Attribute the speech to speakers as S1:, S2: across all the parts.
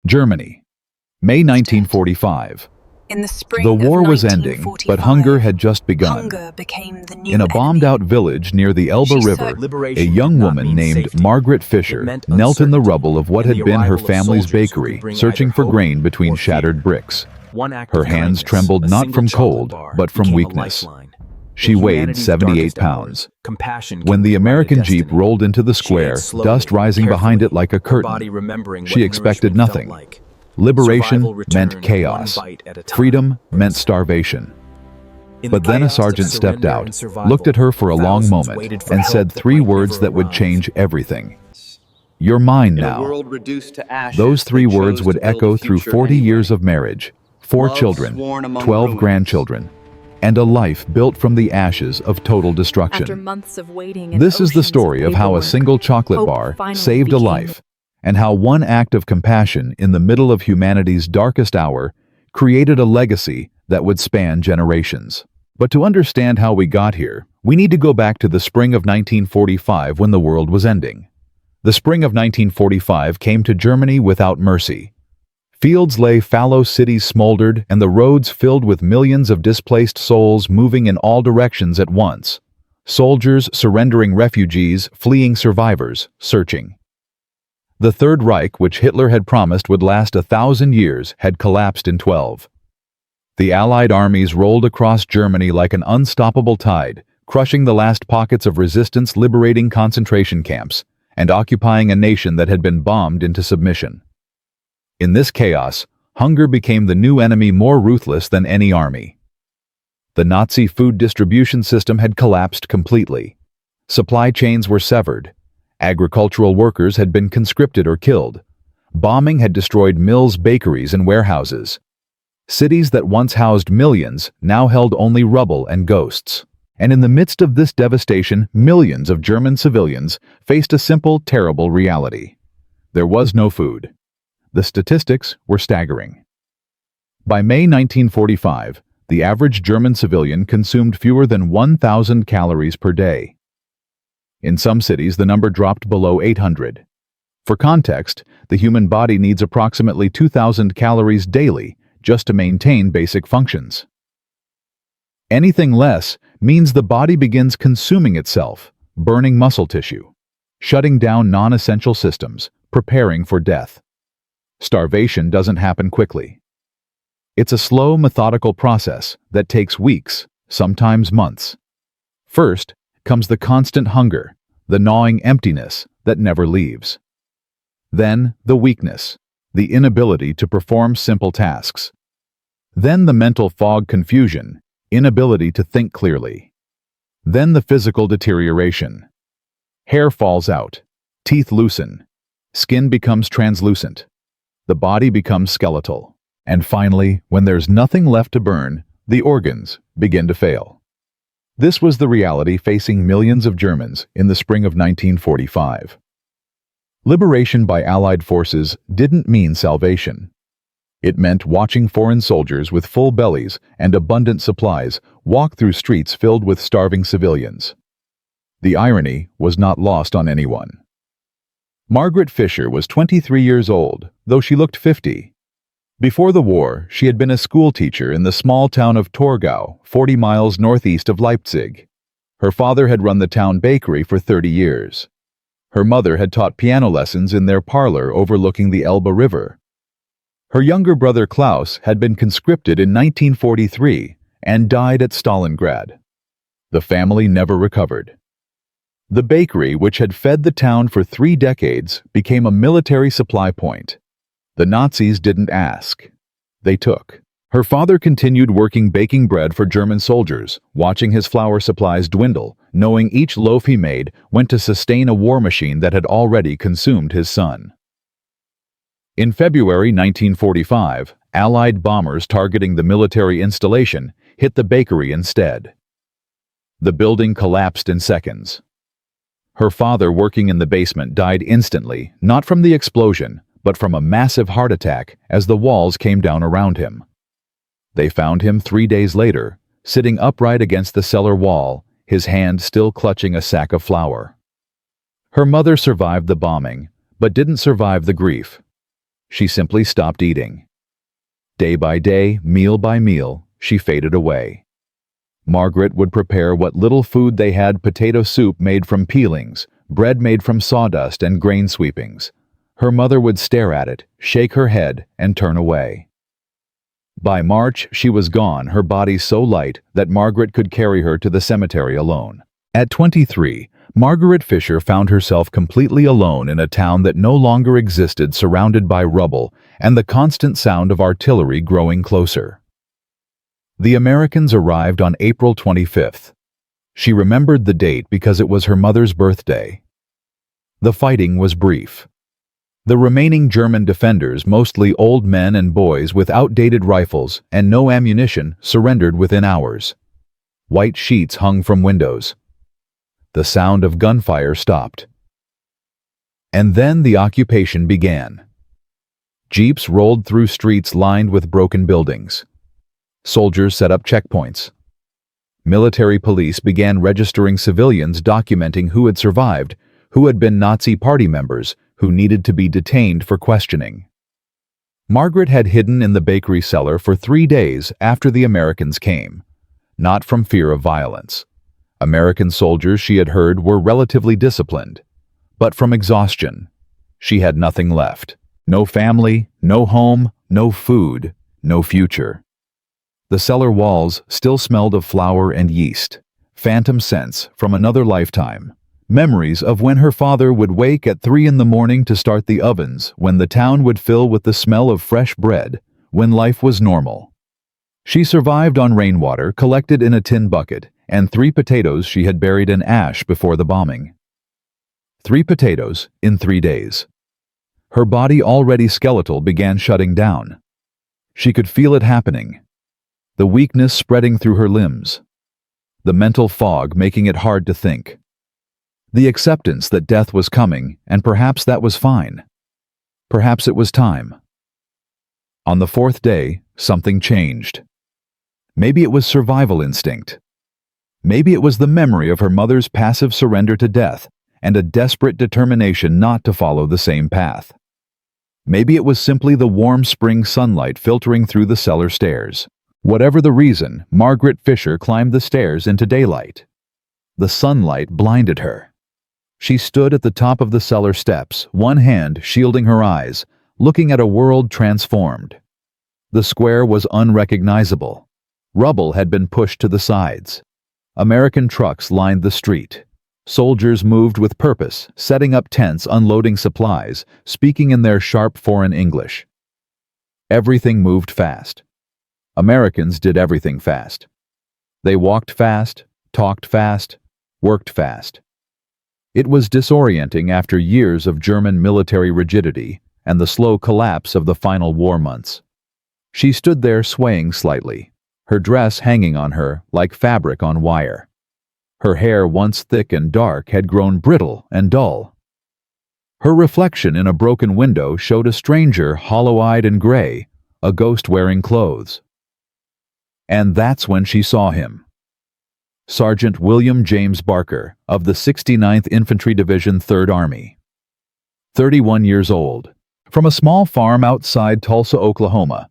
S1: Germany, May 1945.
S2: In the spring
S1: The war
S2: of
S1: was ending,
S2: 1945,
S1: but hunger had just begun.
S2: hunger became the new
S1: In a bombed-out village near the Elbe
S2: She
S1: River,
S2: searched-
S1: a young woman named Margaret Fischer knelt in the rubble of what had been her family's bakery, searching for grain between shattered bricks. Her hands trembled not from cold, but from weakness. She weighed 78 pounds. When the American Jeep rolled into the square, dust rising behind it like a curtain, she expected nothing. Liberation meant chaos. Freedom meant starvation. But then a sergeant stepped out, looked at her for a long moment, and said three words that would change everything. "You're mine now." Those three words would echo through 40 years of marriage, 4 children, 12 grandchildren, and a life built from the ashes of total
S3: After
S1: destruction.
S3: months of waiting and
S1: This is the
S3: oceans
S1: story of how a
S3: paperwork,
S1: single chocolate
S3: hope
S1: bar
S3: finally
S1: saved a
S3: became
S1: life, and how one act of compassion in the middle of humanity's darkest hour created a legacy that would span generations. But to understand how we got here, we need to go back to the spring of 1945 when the world was ending. The spring of 1945 came to Germany without mercy. Fields lay fallow, cities smoldered, and the roads filled with millions of displaced souls moving in all directions at once. Soldiers surrendering, refugees fleeing, survivors searching. The Third Reich, which Hitler had promised would last 1,000 years, had collapsed in 12. The Allied armies rolled across Germany like an unstoppable tide, crushing the last pockets of resistance, liberating concentration camps, and occupying a nation that had been bombed into submission. In this chaos, hunger became the new enemy, more ruthless than any army. The Nazi food distribution system had collapsed completely. Supply chains were severed. Agricultural workers had been conscripted or killed. Bombing had destroyed mills, bakeries, and warehouses. Cities that once housed millions now held only rubble and ghosts. And in the midst of this devastation, millions of German civilians faced a simple, terrible reality. There was no food. The statistics were staggering. By May 1945, the average German civilian consumed fewer than 1,000 calories per day. In some cities, the number dropped below 800. For context, the human body needs approximately 2,000 calories daily just to maintain basic functions. Anything less means the body begins consuming itself, burning muscle tissue, shutting down non-essential systems, preparing for death. Starvation doesn't happen quickly. It's a slow, methodical process that takes weeks, sometimes months. First comes the constant hunger, the gnawing emptiness that never leaves. Then the weakness, the inability to perform simple tasks. Then the mental fog, confusion, inability to think clearly. Then the physical deterioration. Hair falls out, teeth loosen, skin becomes translucent, the body becomes skeletal. And finally, when there's nothing left to burn, the organs begin to fail. This was the reality facing millions of Germans in the spring of 1945. Liberation by Allied forces didn't mean salvation. It meant watching foreign soldiers with full bellies and abundant supplies walk through streets filled with starving civilians. The irony was not lost on anyone. Margaret Fischer was 23 years old, though she looked 50. Before the war, she had been a school teacher in the small town of Torgau, 40 miles northeast of Leipzig. Her father had run the town bakery for 30 years. Her mother had taught piano lessons in their parlor overlooking the Elbe River. Her younger brother Klaus had been conscripted in 1943 and died at Stalingrad. The family never recovered. The bakery, which had fed the town for 3 decades, became a military supply point. The Nazis didn't ask. They took. Her father continued working baking bread for German soldiers, watching his flour supplies dwindle, knowing each loaf he made went to sustain a war machine that had already consumed his son. In February 1945, Allied bombers targeting the military installation hit the bakery instead. The building collapsed in seconds. Her father, working in the basement, died instantly, not from the explosion, but from a massive heart attack as the walls came down around him. They found him 3 days later, sitting upright against the cellar wall, his hand still clutching a sack of flour. Her mother survived the bombing, but didn't survive the grief. She simply stopped eating. Day by day, meal by meal, she faded away. Margaret would prepare what little food they had: potato soup made from peelings, bread made from sawdust and grain sweepings. Her mother would stare at it, shake her head, and turn away. By March, she was gone, her body so light that Margaret could carry her to the cemetery alone. At 23, Margaret Fischer found herself completely alone in a town that no longer existed, surrounded by rubble and the constant sound of artillery growing closer. The Americans arrived on April 25th. She remembered the date because it was her mother's birthday. The fighting was brief. The remaining German defenders, mostly old men and boys with outdated rifles and no ammunition, surrendered within hours. White sheets hung from windows. The sound of gunfire stopped. And then the occupation began. Jeeps rolled through streets lined with broken buildings. Soldiers set up checkpoints. Military police began registering civilians, documenting who had survived, who had been Nazi party members, who needed to be detained for questioning. Margaret had hidden in the bakery cellar for 3 days after the Americans came, not from fear of violence. American soldiers, she had heard, were relatively disciplined, but from exhaustion. She had nothing left. No family, no home, no food, no future. The cellar walls still smelled of flour and yeast, phantom scents from another lifetime, memories of when her father would wake at 3 in the morning to start the ovens, when the town would fill with the smell of fresh bread, when life was normal. She survived on rainwater collected in a tin bucket and 3 potatoes she had buried in ash before the bombing. 3 potatoes in 3 days. Her body, already skeletal, began shutting down. She could feel it happening. The weakness spreading through her limbs. The mental fog making it hard to think. The acceptance that death was coming, and perhaps that was fine. Perhaps it was time. On the 4th day, something changed. Maybe it was survival instinct. Maybe it was the memory of her mother's passive surrender to death and a desperate determination not to follow the same path. Maybe it was simply the warm spring sunlight filtering through the cellar stairs. Whatever the reason, Margaret Fischer climbed the stairs into daylight. The sunlight blinded her. She stood at the top of the cellar steps, one hand shielding her eyes, looking at a world transformed. The square was unrecognizable. Rubble had been pushed to the sides. American trucks lined the street. Soldiers moved with purpose, setting up tents, unloading supplies, speaking in their sharp foreign English. Everything moved fast. Americans did everything fast. They walked fast, talked fast, worked fast. It was disorienting after years of German military rigidity and the slow collapse of the final war months. She stood there swaying slightly, her dress hanging on her like fabric on wire. Her hair, once thick and dark, had grown brittle and dull. Her reflection in a broken window showed a stranger, hollow-eyed and gray, a ghost wearing clothes. And that's when she saw him. Sergeant William James Barker, of the 69th Infantry Division, 3rd Army. 31 years old. From a small farm outside Tulsa, Oklahoma.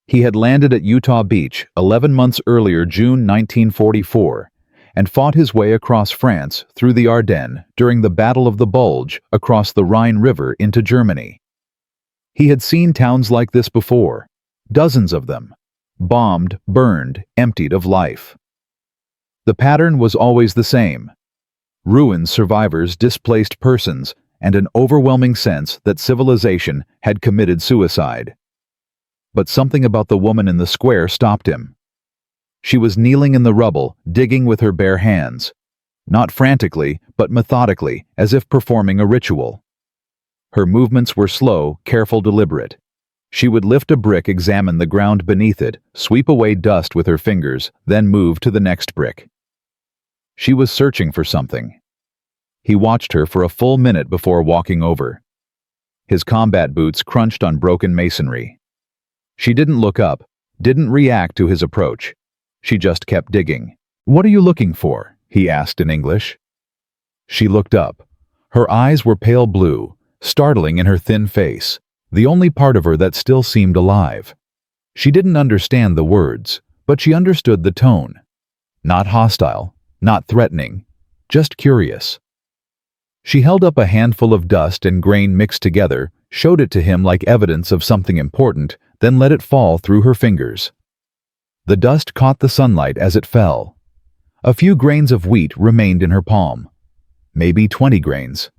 S1: He had landed at Utah Beach 11 months earlier, June 1944, and fought his way across France through the Ardennes during the Battle of the Bulge across the Rhine River into Germany. He had seen towns like this before, dozens of them, bombed, burned, emptied of life. The pattern was always the same: ruins, survivors, displaced persons, and an overwhelming sense that civilization had committed suicide. But something about the woman in the square stopped him. She was kneeling in the rubble, digging with her bare hands, not frantically, but methodically, as if performing a ritual. Her movements were slow, careful, deliberate. She would lift a brick, examine the ground beneath it, sweep away dust with her fingers, then move to the next brick. She was searching for something. He watched her for a full minute before walking over. His combat boots crunched on broken masonry. She didn't look up, didn't react to his approach. She just kept digging. "What are you looking for?" he asked in English. She looked up. Her eyes were pale blue, startling in her thin face, the only part of her that still seemed alive. She didn't understand the words, but she understood the tone. Not hostile, not threatening, just curious. She held up a handful of dust and grain mixed together, showed it to him like evidence of something important, then let it fall through her fingers. The dust caught the sunlight as it fell. A few grains of wheat remained in her palm. Maybe 20 grains.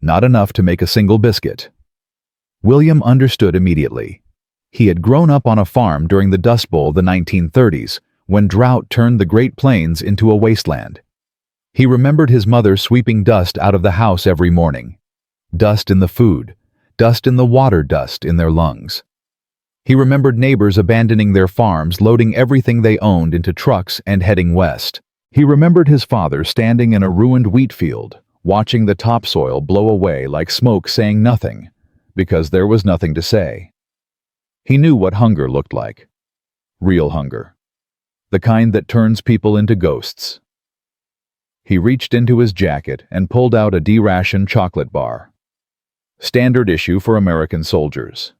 S1: Not enough to make a single biscuit. William understood immediately. He had grown up on a farm during the Dust Bowl of the 1930s, when drought turned the Great Plains into a wasteland. He remembered his mother sweeping dust out of the house every morning. Dust in the food, dust in the water, dust in their lungs. He remembered neighbors abandoning their farms, loading everything they owned into trucks and heading west. He remembered his father standing in a ruined wheat field, watching the topsoil blow away like smoke, saying nothing, because there was nothing to say. He knew what hunger looked like. Real hunger. The kind that turns people into ghosts. He reached into his jacket and pulled out a D-ration chocolate bar. Standard issue for American soldiers.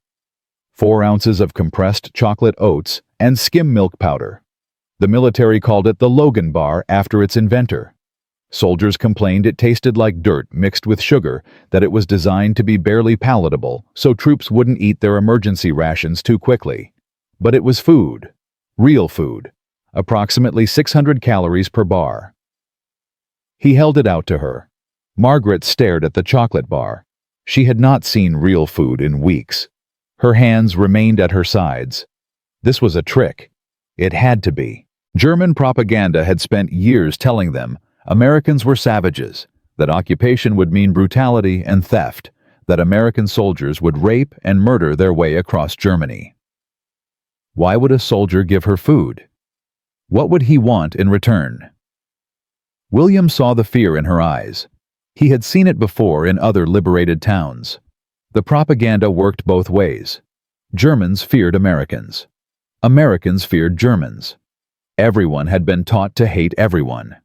S1: 4 ounces of compressed chocolate oats and skim milk powder. The military called it the Logan bar after its inventor. Soldiers complained it tasted like dirt mixed with sugar, that it was designed to be barely palatable so troops wouldn't eat their emergency rations too quickly. But it was food. Real food. Approximately 600 calories per bar. He held it out to her. Margaret stared at the chocolate bar. She had not seen real food in weeks. Her hands remained at her sides. This was a trick. It had to be. German propaganda had spent years telling them Americans were savages, that occupation would mean brutality and theft, that American soldiers would rape and murder their way across Germany. Why would a soldier give her food? What would he want in return? William saw the fear in her eyes. He had seen it before in other liberated towns. The propaganda worked both ways. Germans feared Americans. Americans feared Germans. Everyone had been taught to hate everyone.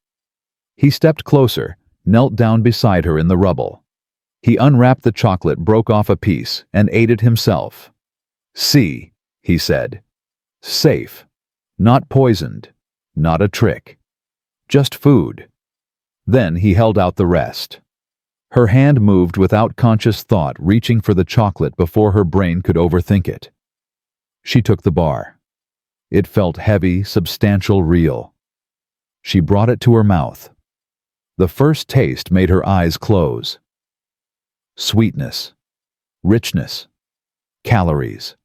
S1: He stepped closer, knelt down beside her in the rubble. He unwrapped the chocolate, broke off a piece, and ate it himself. "See," he said. "Safe. Not poisoned. Not a trick. Just food." Then he held out the rest. Her hand moved without conscious thought, reaching for the chocolate before her brain could overthink it. She took the bar. It felt heavy, substantial, real. She brought it to her mouth. The first taste made her eyes close. Sweetness. Richness. Calories.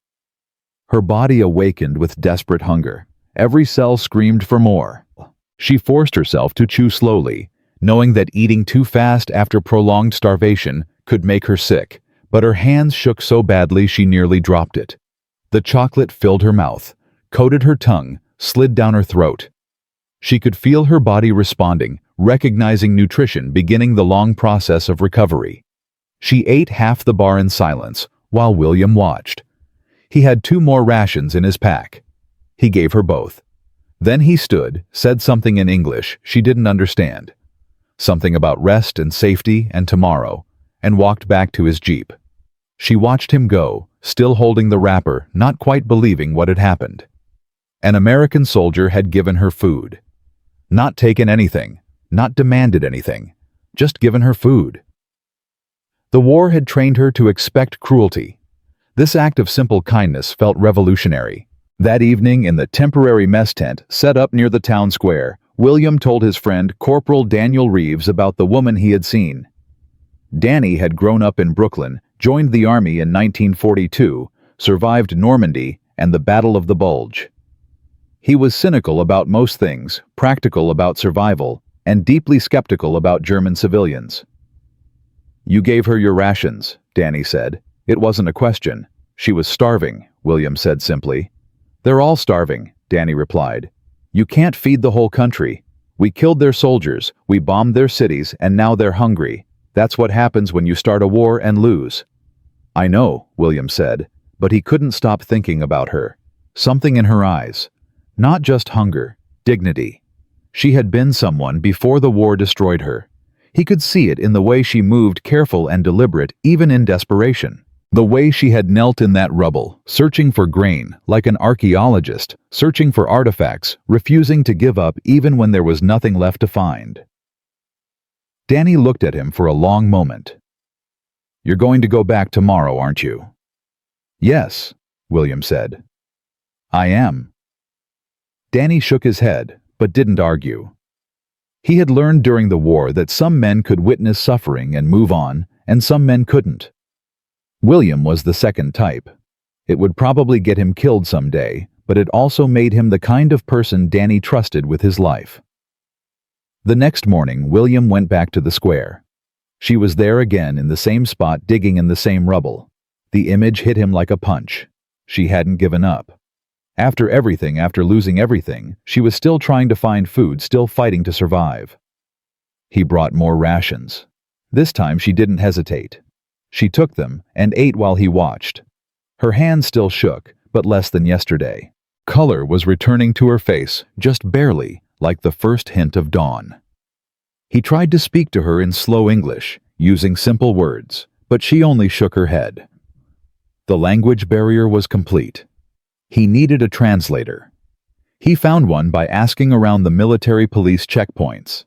S1: Her body awakened with desperate hunger. Every cell screamed for more. She forced herself to chew slowly, knowing that eating too fast after prolonged starvation could make her sick, but her hands shook so badly she nearly dropped it. The chocolate filled her mouth, coated her tongue, slid down her throat. She could feel her body responding, recognizing nutrition, beginning the long process of recovery. She ate half the bar in silence, while William watched. He had 2 more rations in his pack. He gave her both. Then he stood, said something in English she didn't understand. Something about rest and safety and tomorrow, and walked back to his jeep. She watched him go, still holding the wrapper, not quite believing what had happened. An American soldier had given her food. Not taken anything, not demanded anything, just given her food. The war had trained her to expect cruelty. This act of simple kindness felt revolutionary. That evening, in the temporary mess tent set up near the town square, William told his friend Corporal Daniel Reeves about the woman he had seen. Danny had grown up in Brooklyn, joined the army in 1942, survived Normandy and the Battle of the Bulge. He was cynical about most things, practical about survival, and deeply skeptical about German civilians. "You gave her your rations," Danny said. "It wasn't a question. She was starving," William said simply. "They're all starving," Danny replied. "You can't feed the whole country. We killed their soldiers, we bombed their cities, and now they're hungry. That's what happens when you start a war and lose." "I know," William said, but he couldn't stop thinking about her. Something in her eyes. Not just hunger, dignity. She had been someone before the war destroyed her. He could see it in the way she moved, careful and deliberate, even in desperation. The way she had knelt in that rubble, searching for grain, like an archaeologist, searching for artifacts, refusing to give up even when there was nothing left to find. Danny looked at him for a long moment. "You're going to go back tomorrow, aren't you?" "Yes," William said. "I am." Danny shook his head, but didn't argue. He had learned during the war that some men could witness suffering and move on, and some men couldn't. William was the second type. It would probably get him killed someday, but it also made him the kind of person Danny trusted with his life. The next morning, William went back to the square. She was there again in the same spot, digging in the same rubble. The image hit him like a punch. She hadn't given up. After everything, after losing everything, she was still trying to find food, still fighting to survive. He brought more rations. This time she didn't hesitate. She took them and ate while he watched. Her hands still shook, but less than yesterday. Color was returning to her face, just barely, like the first hint of dawn. He tried to speak to her in slow English, using simple words, but she only shook her head. The language barrier was complete. He needed a translator. He found one by asking around the military police checkpoints.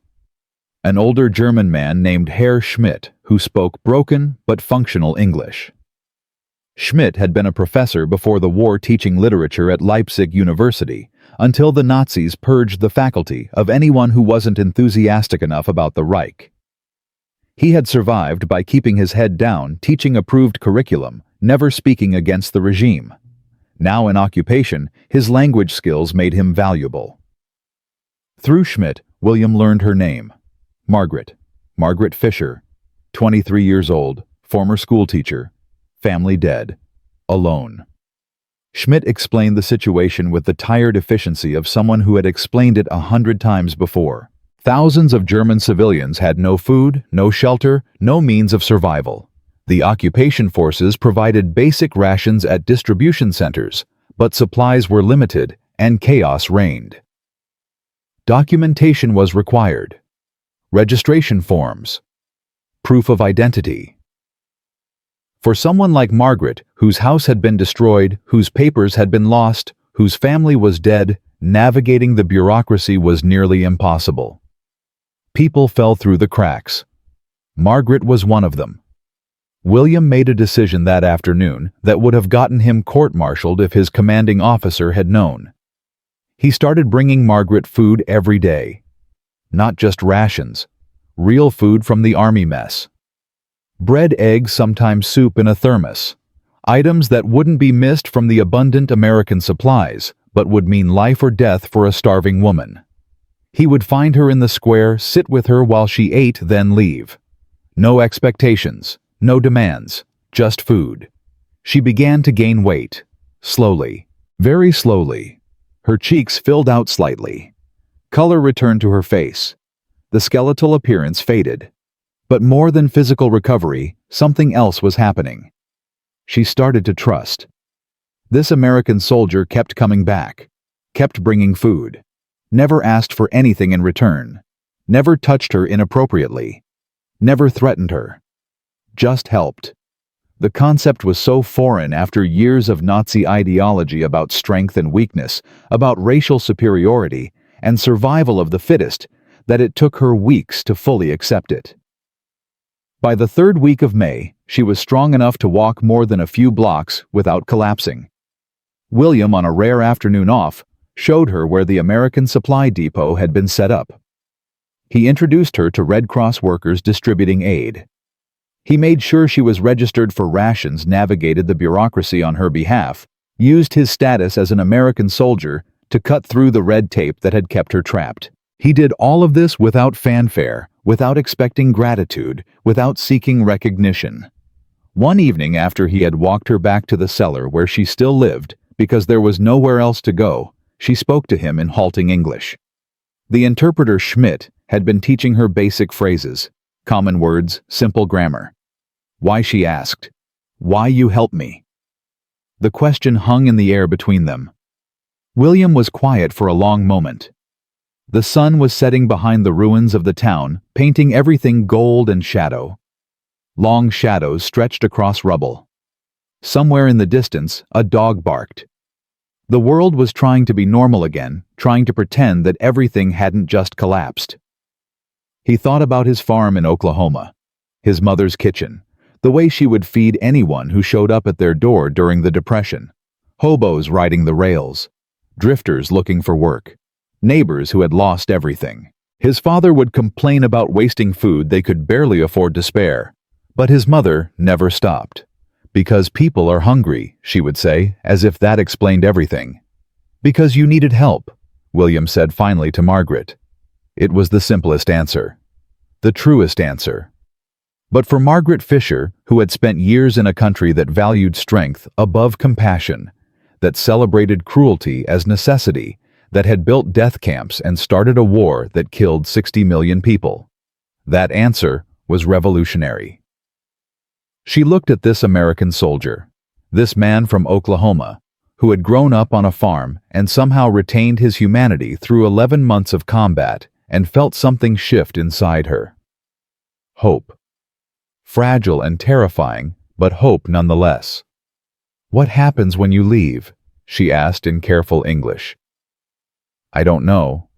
S1: An older German man named Herr Schmidt, who spoke broken but functional English. Schmidt had been a professor before the war teaching literature at Leipzig University, until the Nazis purged the faculty of anyone who wasn't enthusiastic enough about the Reich. He had survived by keeping his head down, teaching approved curriculum, never speaking against the regime. Now in occupation, his language skills made him valuable. Through Schmidt, William learned her name. Margaret Fischer, 23 years old, former schoolteacher, family dead, alone. Schmidt explained the situation with the tired efficiency of someone who had explained it 100 times before. Thousands of German civilians had no food, no shelter, no means of survival. The occupation forces provided basic rations at distribution centers, but supplies were limited and chaos reigned. Documentation was required. Registration forms. Proof of identity. For someone like Margaret, whose house had been destroyed, whose papers had been lost, whose family was dead, navigating the bureaucracy was nearly impossible. People fell through the cracks. Margaret was one of them. William made a decision that afternoon that would have gotten him court-martialed if his commanding officer had known. He started bringing Margaret food every day. Not just rations. Real food from the army mess. Bread, eggs, sometimes soup in a thermos. Items that wouldn't be missed from the abundant American supplies, but would mean life or death for a starving woman. He would find her in the square, sit with her while she ate, then leave. No expectations, no demands, just food. She began to gain weight. Slowly, very slowly. Her cheeks filled out slightly. Color returned to her face. The skeletal appearance faded. But more than physical recovery, something else was happening. She started to trust. This American soldier kept coming back, kept bringing food, never asked for anything in return, never touched her inappropriately, never threatened her, just helped. The concept was so foreign after years of Nazi ideology about strength and weakness, about racial superiority, and survival of the fittest, that it took her weeks to fully accept it. By the third week of May, she was strong enough to walk more than a few blocks without collapsing. William, on a rare afternoon off, showed her where the American supply depot had been set up. He introduced her to Red Cross workers distributing aid. He made sure she was registered for rations, navigated the bureaucracy on her behalf, used his status as an American soldier to cut through the red tape that had kept her trapped. He did all of this without fanfare, without expecting gratitude, without seeking recognition. One evening after he had walked her back to the cellar where she still lived, because there was nowhere else to go, she spoke to him in halting English. The interpreter Schmidt had been teaching her basic phrases, common words, simple grammar. Why, she asked. Why you help me? The question hung in the air between them. William was quiet for a long moment. The sun was setting behind the ruins of the town, painting everything gold and shadow. Long shadows stretched across rubble. Somewhere in the distance, a dog barked. The world was trying to be normal again, trying to pretend that everything hadn't just collapsed. He thought about his farm in Oklahoma, his mother's kitchen, the way she would feed anyone who showed up at their door during the Depression, hobos riding the rails, drifters looking for work, neighbors who had lost everything. His father would complain about wasting food they could barely afford to spare, but his mother never stopped. "Because people are hungry," she would say, as if that explained everything. "Because you needed help," William said finally to Margaret. It was the simplest answer, the truest answer. But for Margaret Fischer, who had spent years in a country that valued strength above compassion, that celebrated cruelty as necessity, that had built death camps and started a war that killed 60 million people, that answer was revolutionary. She looked at this American soldier, this man from Oklahoma, who had grown up on a farm and somehow retained his humanity through 11 months of combat, and felt something shift inside her. Hope. Fragile and terrifying, but hope nonetheless. "What happens when you leave?" she asked in careful English. "I don't know,"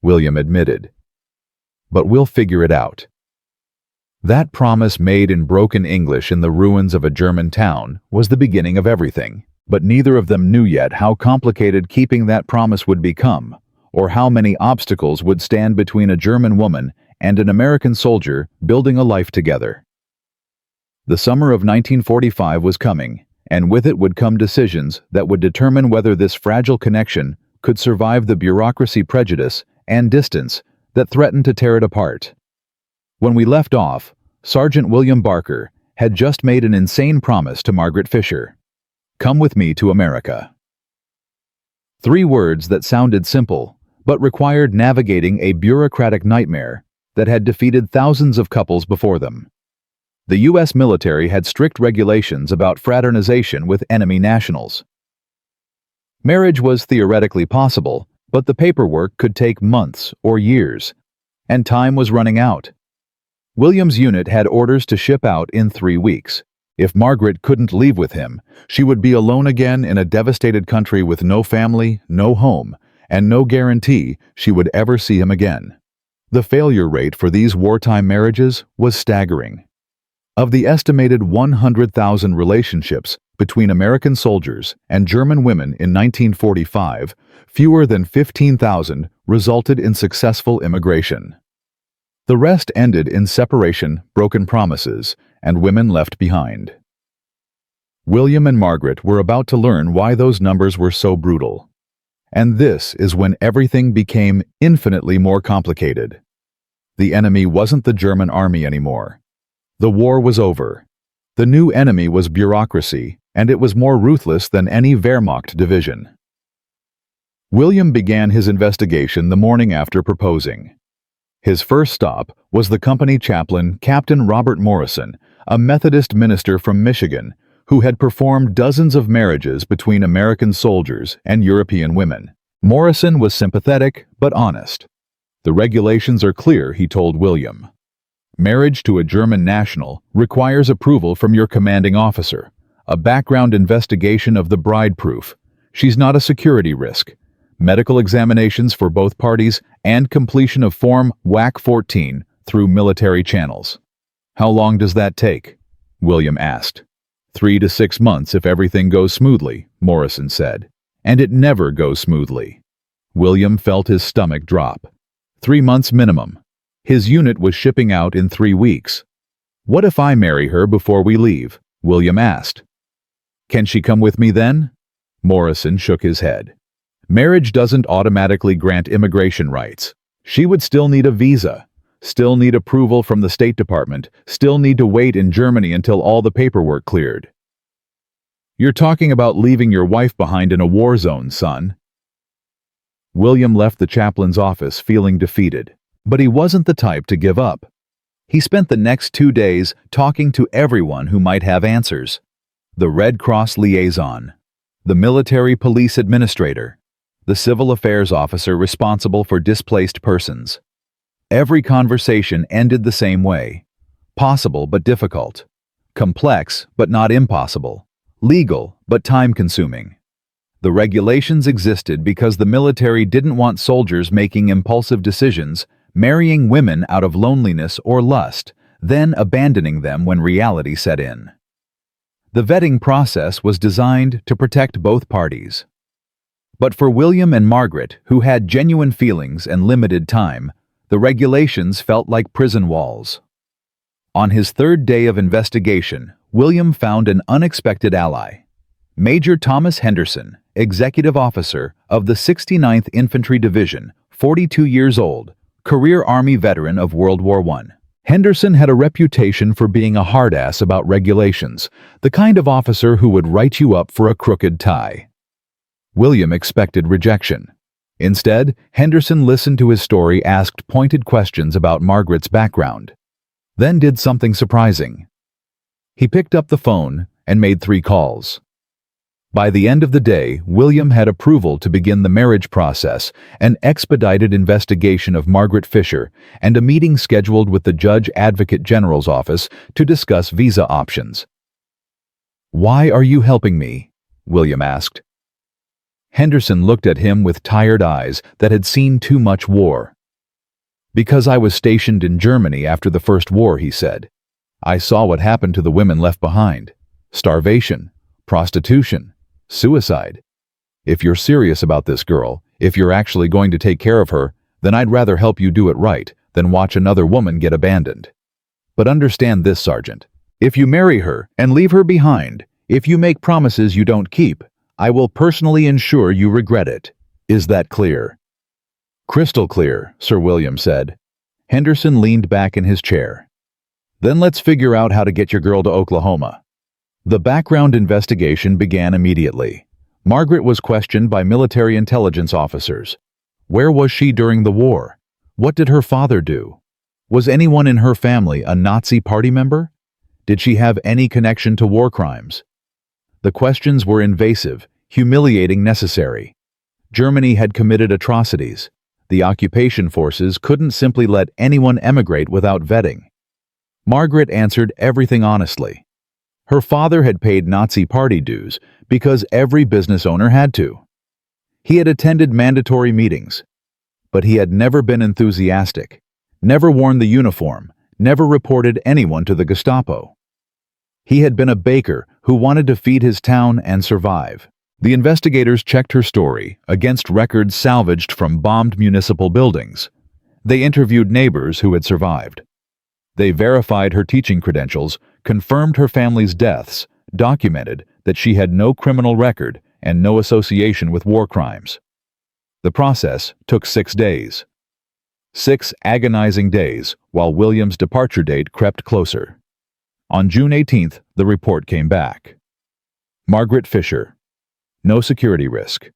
S1: William admitted. "But we'll figure it out." That promise made in broken English in the ruins of a German town was the beginning of everything, but neither of them knew yet how complicated keeping that promise would become, or how many obstacles would stand between a German woman and an American soldier building a life together. The summer of 1945 was coming, and with it would come decisions that would determine whether this fragile connection could survive the bureaucracy, prejudice, and distance that threatened to tear it apart. When we left off, Sergeant William Barker had just made an insane promise to Margaret Fischer. "Come with me to America." 3 words that sounded simple, but required navigating a bureaucratic nightmare that had defeated thousands of couples before them. The U.S. military had strict regulations about fraternization with enemy nationals. Marriage was theoretically possible, but the paperwork could take months or years, and time was running out. William's unit had orders to ship out in 3 weeks. If Margaret couldn't leave with him, she would be alone again in a devastated country with no family, no home, and no guarantee she would ever see him again. The failure rate for these wartime marriages was staggering. Of the estimated 100,000 relationships between American soldiers and German women in 1945, fewer than 15,000 resulted in successful immigration. The rest ended in separation, broken promises, and women left behind. William and Margaret were about to learn why those numbers were so brutal. And this is when everything became infinitely more complicated. The enemy wasn't the German army anymore. The war was over. The new enemy was bureaucracy, and it was more ruthless than any Wehrmacht division. William began his investigation the morning after proposing. His first stop was the company chaplain, Captain Robert Morrison, a Methodist minister from Michigan, who had performed dozens of marriages between American soldiers and European women. Morrison was sympathetic but honest. "The regulations are clear," he told William. "Marriage to a German national requires approval from your commanding officer, a background investigation of the bride proof. She's not a security risk. Medical examinations for both parties, and completion of Form WAC 14 through military channels." "How long does that take?" William asked. 3 to 6 months if everything goes smoothly," Morrison said. "And it never goes smoothly." William felt his stomach drop. 3 months minimum. His unit was shipping out in 3 weeks. "What if I marry her before we leave?" William asked. "Can she come with me then?" Morrison shook his head. "Marriage doesn't automatically grant immigration rights. She would still need a visa, still need approval from the State Department, still need to wait in Germany until all the paperwork cleared." "You're talking about leaving your wife behind in a war zone, son." William left the chaplain's office feeling defeated, but he wasn't the type to give up. He spent the next 2 days talking to everyone who might have answers. The Red Cross liaison, the military police administrator, the civil affairs officer responsible for displaced persons. Every conversation ended the same way. Possible but difficult. Complex but not impossible. legal but time-consuming. The regulations existed because the military didn't want soldiers making impulsive decisions, marrying women out of loneliness or lust, then abandoning them when reality set in. The vetting process was designed to protect both parties. But for William and Margaret, who had genuine feelings and limited time, the regulations felt like prison walls. On his third day of investigation, William found an unexpected ally. Major Thomas Henderson, executive officer of the 69th Infantry Division, 42 years old, career Army veteran of World War I. Henderson had a reputation for being a hard-ass about regulations, the kind of officer who would write you up for a crooked tie. William expected rejection. Instead, Henderson listened to his story, asked pointed questions about Margaret's background, then did something surprising. He picked up the phone and made 3 calls. By the end of the day, William had approval to begin the marriage process, an expedited investigation of Margaret Fischer, and a meeting scheduled with the Judge Advocate General's office to discuss visa options. "Why are you helping me?" William asked. Henderson looked at him with tired eyes that had seen too much war. "Because I was stationed in Germany after the First War," he said. "I saw what happened to the women left behind. Starvation, prostitution, suicide. If you're serious about this girl, if you're actually going to take care of her, then I'd rather help you do it right than watch another woman get abandoned. But understand this, Sergeant. If you marry her and leave her behind, if you make promises you don't keep, I will personally ensure you regret it. Is that clear?" "Crystal clear," Sir William said. Henderson leaned back in his chair. "Then let's figure out how to get your girl to Oklahoma." The background investigation began immediately. Margaret was questioned by military intelligence officers. Where was she during the war? What did her father do? Was anyone in her family a Nazi party member? Did she have any connection to war crimes? The questions were invasive, humiliating, necessary. Germany had committed atrocities. The occupation forces couldn't simply let anyone emigrate without vetting. Margaret answered everything honestly. Her father had paid Nazi party dues because every business owner had to. He had attended mandatory meetings, but he had never been enthusiastic, never worn the uniform, never reported anyone to the Gestapo. He had been a baker who wanted to feed his town and survive. The investigators checked her story against records salvaged from bombed municipal buildings. They interviewed neighbors who had survived. They verified her teaching credentials, confirmed her family's deaths, documented that she had no criminal record and no association with war crimes. The process took 6 days. 6 agonizing days while William's departure date crept closer. On June 18th, the report came back. Margaret Fischer. No security risk.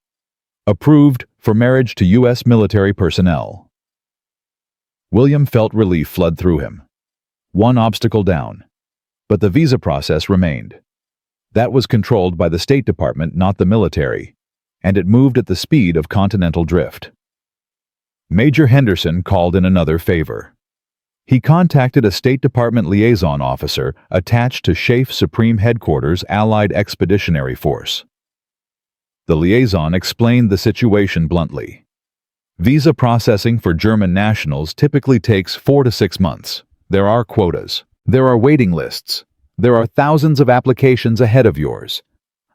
S1: Approved for marriage to U.S. military personnel. William felt relief flood through him. One obstacle down. But the visa process remained. That was controlled by the State Department, not the military, and it moved at the speed of continental drift. Major Henderson called in another favor. He contacted a State Department liaison officer attached to SHAEF Supreme Headquarters Allied Expeditionary Force. The liaison explained the situation bluntly. Visa processing for German nationals typically takes 4 to 6 months. There are quotas. There are waiting lists. There are thousands of applications ahead of yours.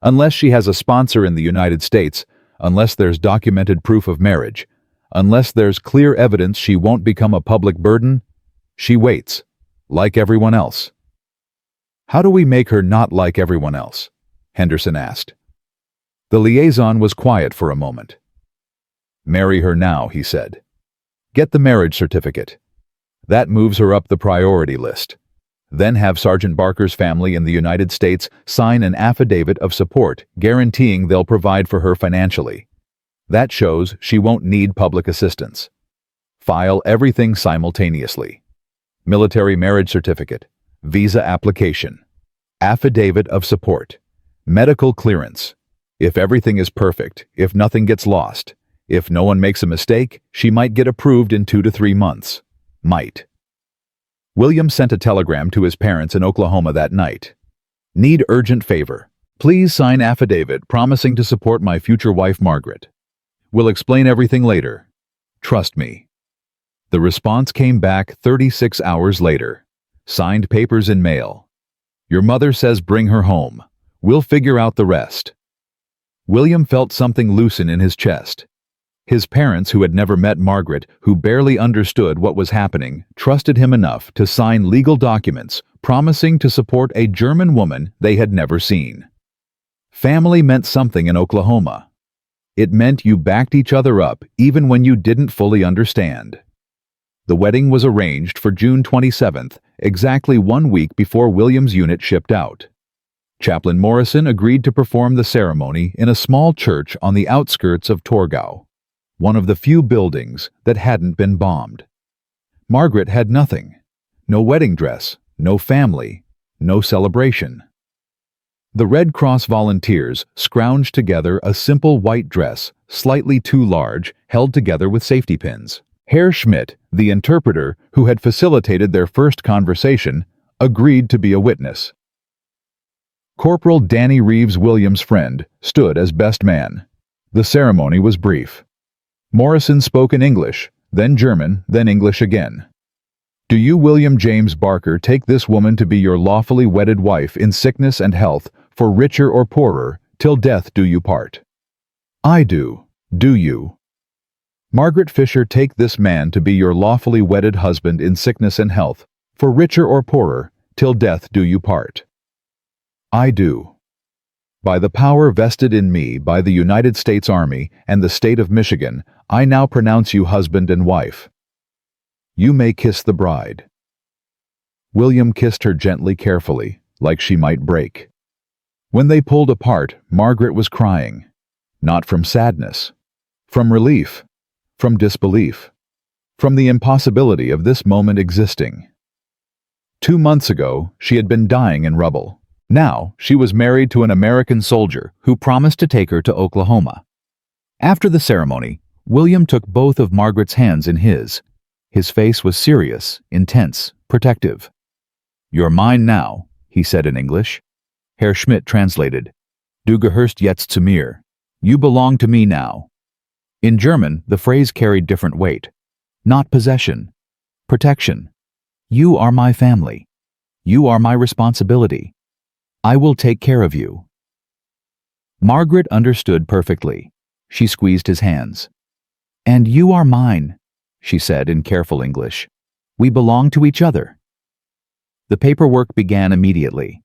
S1: Unless she has a sponsor in the United States, unless there's documented proof of marriage, unless there's clear evidence she won't become a public burden, she waits, like everyone else. "How do we make her not like everyone else?" Henderson asked. The liaison was quiet for a moment. "Marry her now," he said. "Get the marriage certificate. That moves her up the priority list. Then have Sergeant Barker's family in the United States sign an affidavit of support guaranteeing they'll provide for her financially. That shows she won't need public assistance. File everything simultaneously. Military marriage certificate, visa application, affidavit of support, medical clearance. If everything is perfect, if nothing gets lost, if no one makes a mistake, she might get approved in 2 to 3 months. Might." William sent a telegram to his parents in Oklahoma that night. "Need urgent favor. Please sign affidavit promising to support my future wife Margaret. We'll explain everything later. Trust me. The response came back 36 hours later. Signed papers in mail. Your mother says bring her home. We'll figure out the rest. William felt something loosen in his chest. His parents, who had never met Margaret, who barely understood what was happening, trusted him enough to sign legal documents promising to support a German woman they had never seen. Family meant something in Oklahoma. It meant you backed each other up even when you didn't fully understand. The wedding was arranged for June 27th, exactly 1 week before William's unit shipped out. Chaplain Morrison agreed to perform the ceremony in a small church on the outskirts of Torgau, one of the few buildings that hadn't been bombed. Margaret had nothing. No wedding dress, no family, no celebration. The Red Cross volunteers scrounged together a simple white dress, slightly too large, held together with safety pins. Herr Schmidt, the interpreter who had facilitated their first conversation, agreed to be a witness. Corporal Danny Reeves, William's friend, stood as best man. The ceremony was brief. Morrison spoke in English, then German, then English again. Do you, William James Barker, take this woman to be your lawfully wedded wife in sickness and health, for richer or poorer, till death do you part? I do. Do you? Margaret Fischer, take this man to be your lawfully wedded husband in sickness and health, for richer or poorer, till death do you part? I do. By the power vested in me by the United States Army and the state of Michigan, I now pronounce you husband and wife. You may kiss the bride. William kissed her gently, carefully, like she might break. When they pulled apart, Margaret was crying. Not from sadness. From relief. From disbelief. From the impossibility of this moment existing. 2 months ago, she had been dying in rubble. Now, she was married to an American soldier who promised to take her to Oklahoma. After the ceremony, William took both of Margaret's hands in his. His face was serious, intense, protective. You're mine now, he said in English. Herr Schmidt translated, Du gehörst jetzt zu mir. You belong to me now. In German, the phrase carried different weight. Not possession. Protection. You are my family. You are my responsibility. I will take care of you. Margaret understood perfectly. She squeezed his hands. And you are mine, she said in careful English. We belong to each other. The paperwork began immediately.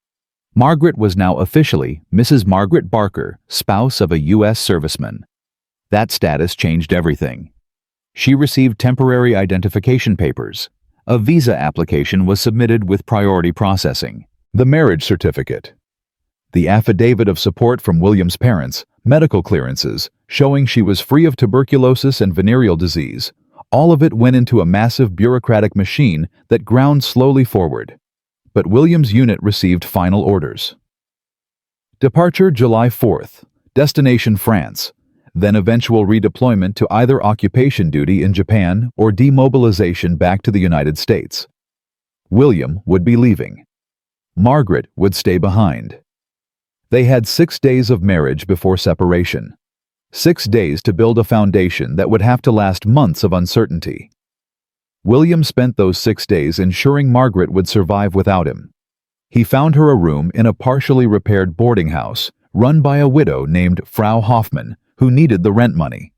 S1: Margaret was now officially Mrs. Margaret Barker, spouse of a U.S. serviceman. That status changed everything. She received temporary identification papers. A visa application was submitted with priority processing. The marriage certificate. The affidavit of support from William's parents, medical clearances, showing she was free of tuberculosis and venereal disease. All of it went into a massive bureaucratic machine that ground slowly forward. But William's unit received final orders. Departure July 4th. Destination France. Then eventual redeployment to either occupation duty in Japan or demobilization back to the United States. William would be leaving. Margaret would stay behind. They had 6 days of marriage before separation. 6 days to build a foundation that would have to last months of uncertainty. William spent those 6 days ensuring Margaret would survive without him. He found her a room in a partially repaired boarding house run by a widow named Frau Hoffman, who needed the rent money.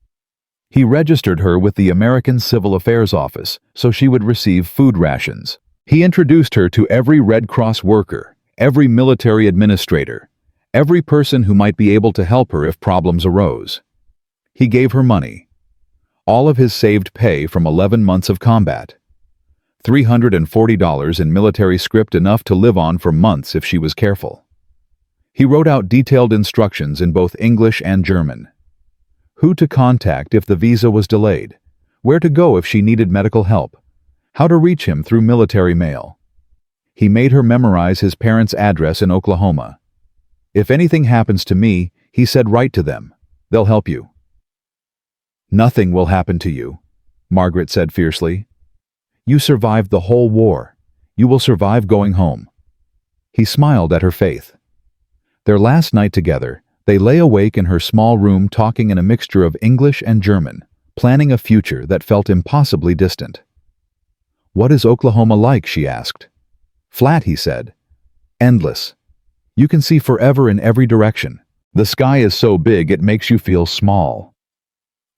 S1: He registered her with the American Civil Affairs Office so she would receive food rations. He introduced her to every Red Cross worker, every military administrator, every person who might be able to help her if problems arose. He gave her money. All of his saved pay from 11 months of combat. $340 in military script, enough to live on for months if she was careful. He wrote out detailed instructions in both English and German. Who to contact if the visa was delayed, where to go if she needed medical help, how to reach him through military mail. He made her memorize his parents' address in Oklahoma. If anything happens to me, he said, write to them. They'll help you. Nothing will happen to you, Margaret said fiercely. You survived the whole war. You will survive going home. He smiled at her faith. Their last night together, they lay awake in her small room talking in a mixture of English and German, planning a future that felt impossibly distant. "What is Oklahoma like?" she asked. "Flat," he said. "Endless. You can see forever in every direction. The sky is so big it makes you feel small.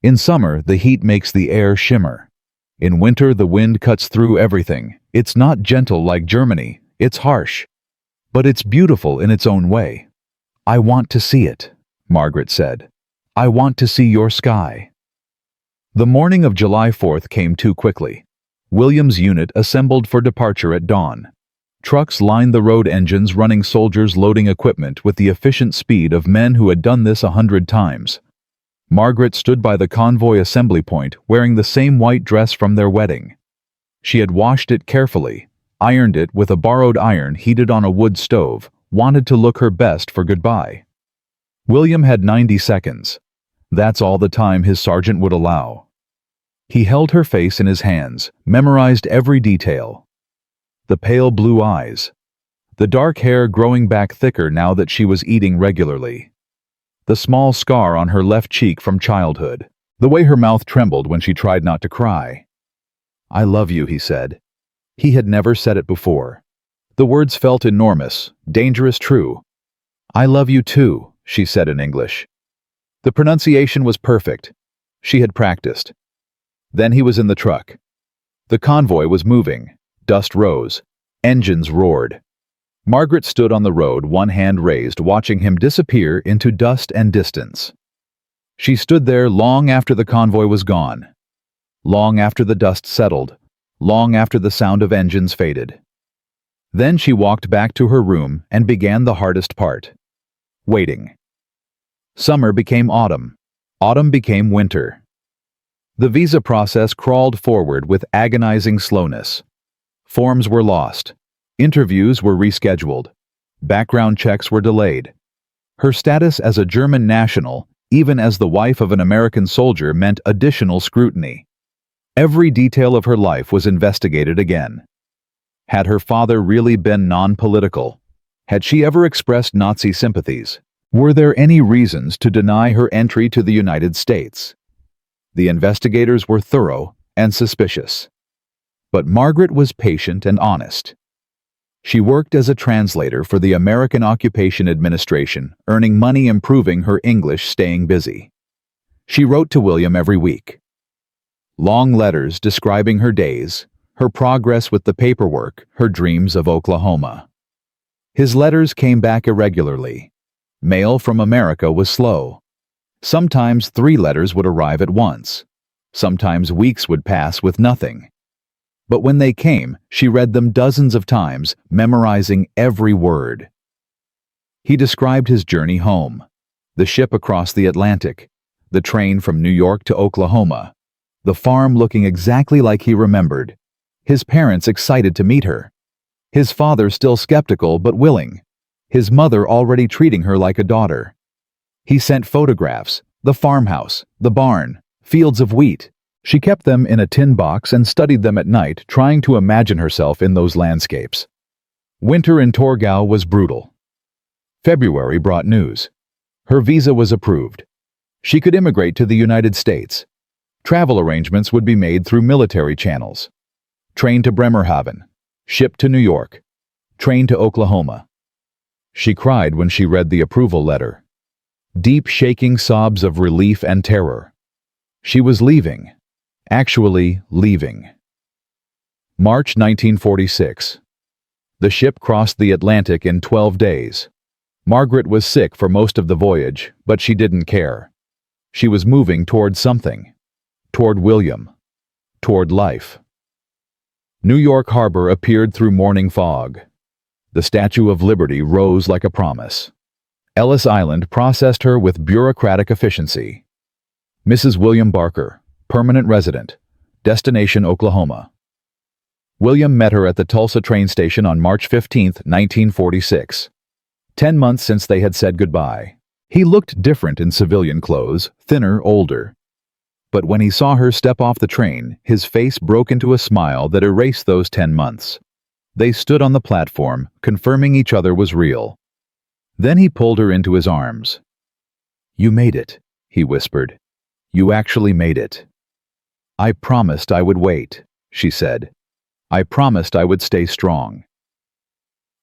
S1: In summer, the heat makes the air shimmer. In winter, the wind cuts through everything. It's not gentle like Germany, it's harsh. But it's beautiful in its own way." "I want to see it," Margaret said. "I want to see your sky." The morning of July 4th came too quickly. William's unit assembled for departure at dawn. Trucks lined the road, engines running, soldiers loading equipment with the efficient speed of men who had done this 100 times. Margaret stood by the convoy assembly point wearing the same white dress from their wedding. She had washed it carefully, ironed it with a borrowed iron heated on a wood stove, wanted to look her best for goodbye. William had 90 seconds. That's all the time his sergeant would allow. He held her face in his hands, memorized every detail. The pale blue eyes. The dark hair growing back thicker now that she was eating regularly. The small scar on her left cheek from childhood. The way her mouth trembled when she tried not to cry. "I love you," he said. He had never said it before. The words felt enormous, dangerous true. "I love you too," she said in English. The pronunciation was perfect. She had practiced. Then he was in the truck. The convoy was moving. Dust rose. Engines roared. Margaret stood on the road, one hand raised, watching him disappear into dust and distance. She stood there long after the convoy was gone. Long after the dust settled. Long after the sound of engines faded. Then she walked back to her room and began the hardest part. Waiting. Summer became autumn. Autumn became winter. The visa process crawled forward with agonizing slowness. Forms were lost. Interviews were rescheduled. Background checks were delayed. Her status as a German national, even as the wife of an American soldier, meant additional scrutiny. Every detail of her life was investigated again. Had her father really been non-political? Had she ever expressed Nazi sympathies? Were there any reasons to deny her entry to the United States? The investigators were thorough and suspicious. But Margaret was patient and honest. She worked as a translator for the American Occupation Administration, earning money, improving her English, staying busy. She wrote to William every week. Long letters describing her days, her progress with the paperwork, her dreams of Oklahoma. His letters came back irregularly. Mail from America was slow. Sometimes 3 letters would arrive at once. Sometimes weeks would pass with nothing. But when they came, she read them dozens of times, memorizing every word. He described his journey home, the ship across the Atlantic, the train from New York to Oklahoma, the farm looking exactly like he remembered, his parents excited to meet her, his father still skeptical but willing, his mother already treating her like a daughter. He sent photographs, the farmhouse, the barn, fields of wheat. She kept them in a tin box and studied them at night, trying to imagine herself in those landscapes. Winter in Torgau was brutal. February brought news. Her visa was approved. She could immigrate to the United States. Travel arrangements would be made through military channels. Train to Bremerhaven. Ship to New York. Train to Oklahoma. She cried when she read the approval letter. Deep, shaking sobs of relief and terror. She was leaving. Actually leaving. March 1946. The ship crossed the Atlantic in 12 days. Margaret was sick for most of the voyage, but she didn't care. She was moving toward something. Toward William. Toward life. New York Harbor appeared through morning fog. The Statue of Liberty rose like a promise. Ellis Island processed her with bureaucratic efficiency. Mrs. William Barker, permanent resident, destination Oklahoma. William met her at the Tulsa train station on March 15, 1946. 10 months since they had said goodbye. He looked different in civilian clothes, thinner, older. But when he saw her step off the train, his face broke into a smile that erased those 10 months. They stood on the platform, confirming each other was real. Then he pulled her into his arms. "You made it," he whispered. "You actually made it." "I promised I would wait," she said. "I promised I would stay strong."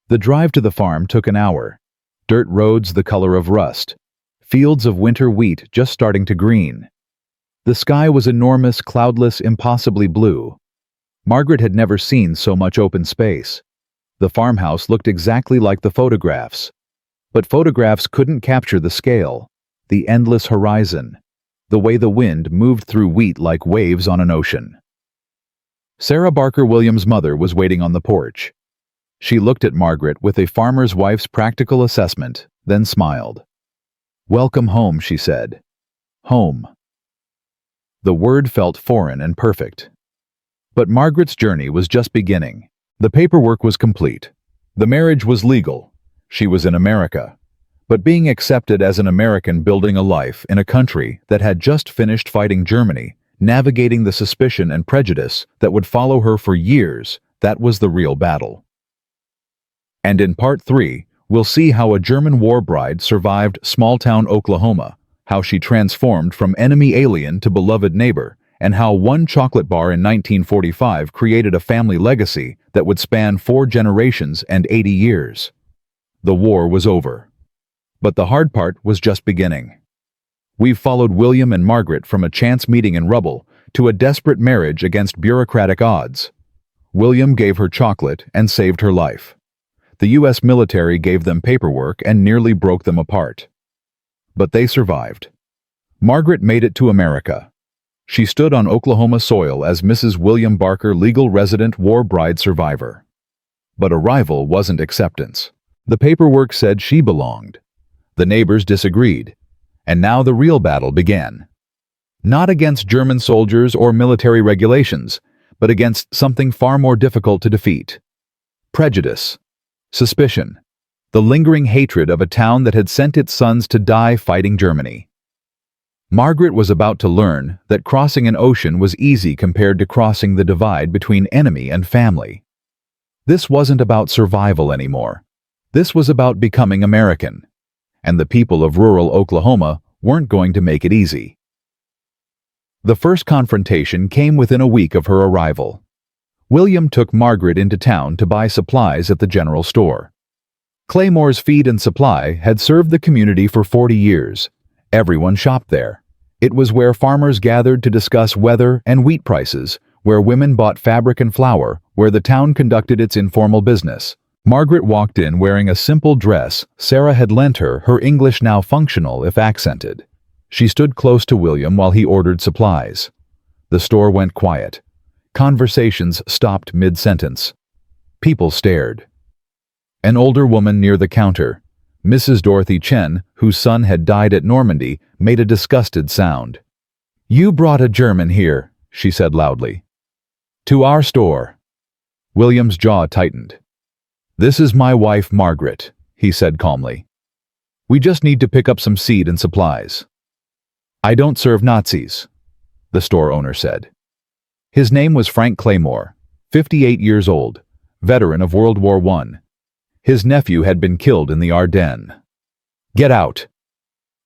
S1: The drive to the farm took an hour. Dirt roads the color of rust. Fields of winter wheat just starting to green. The sky was enormous, cloudless, impossibly blue. Margaret had never seen so much open space. The farmhouse looked exactly like the photographs. But photographs couldn't capture the scale, the endless horizon, the way the wind moved through wheat like waves on an ocean. Sarah Barker Williams' mother was waiting on the porch. She looked at Margaret with a farmer's wife's practical assessment, then smiled. "Welcome home," she said. "Home." The word felt foreign and perfect. But Margaret's journey was just beginning. The paperwork was complete. The marriage was legal. She was in America. But being accepted as an American building a life in a country that had just finished fighting Germany, navigating the suspicion and prejudice that would follow her for years, that was the real battle. And in Part 3, we'll see how a German war bride survived small-town Oklahoma, how she transformed from enemy alien to beloved neighbor, and how one chocolate bar in 1945 created a family legacy that would span 4 generations and 80 years. The war was over. But the hard part was just beginning. We've followed William and Margaret from a chance meeting in rubble to a desperate marriage against bureaucratic odds. William gave her chocolate and saved her life. The U.S. military gave them paperwork and nearly broke them apart. But they survived. Margaret made it to America. She stood on Oklahoma soil as Mrs. William Barker, legal resident war bride survivor. But arrival wasn't acceptance. The paperwork said she belonged. The neighbors disagreed. And now the real battle began. Not against German soldiers or military regulations, but against something far more difficult to defeat. Prejudice. Suspicion. The lingering hatred of a town that had sent its sons to die fighting Germany. Margaret was about to learn that crossing an ocean was easy compared to crossing the divide between enemy and family. This wasn't about survival anymore. This was about becoming American. And the people of rural Oklahoma weren't going to make it easy. The first confrontation came within a week of her arrival. William took Margaret into town to buy supplies at the general store. Claymore's Feed and Supply had served the community for 40 years. Everyone shopped there. It was where farmers gathered to discuss weather and wheat prices, where women bought fabric and flour, where the town conducted its informal business. Margaret walked in wearing a simple dress Sarah had lent her, her English now functional if accented. She stood close to William while he ordered supplies. The store went quiet. Conversations stopped mid-sentence. People stared. An older woman near the counter, Mrs. Dorothy Chen, whose son had died at Normandy, made a disgusted sound. "You brought a German here," she said loudly. "To our store." William's jaw tightened. "This is my wife, Margaret," he said calmly. "We just need to pick up some seed and supplies." "I don't serve Nazis," the store owner said. His name was Frank Claymore, 58 years old, veteran of World War I. His nephew had been killed in the Ardennes. "Get out."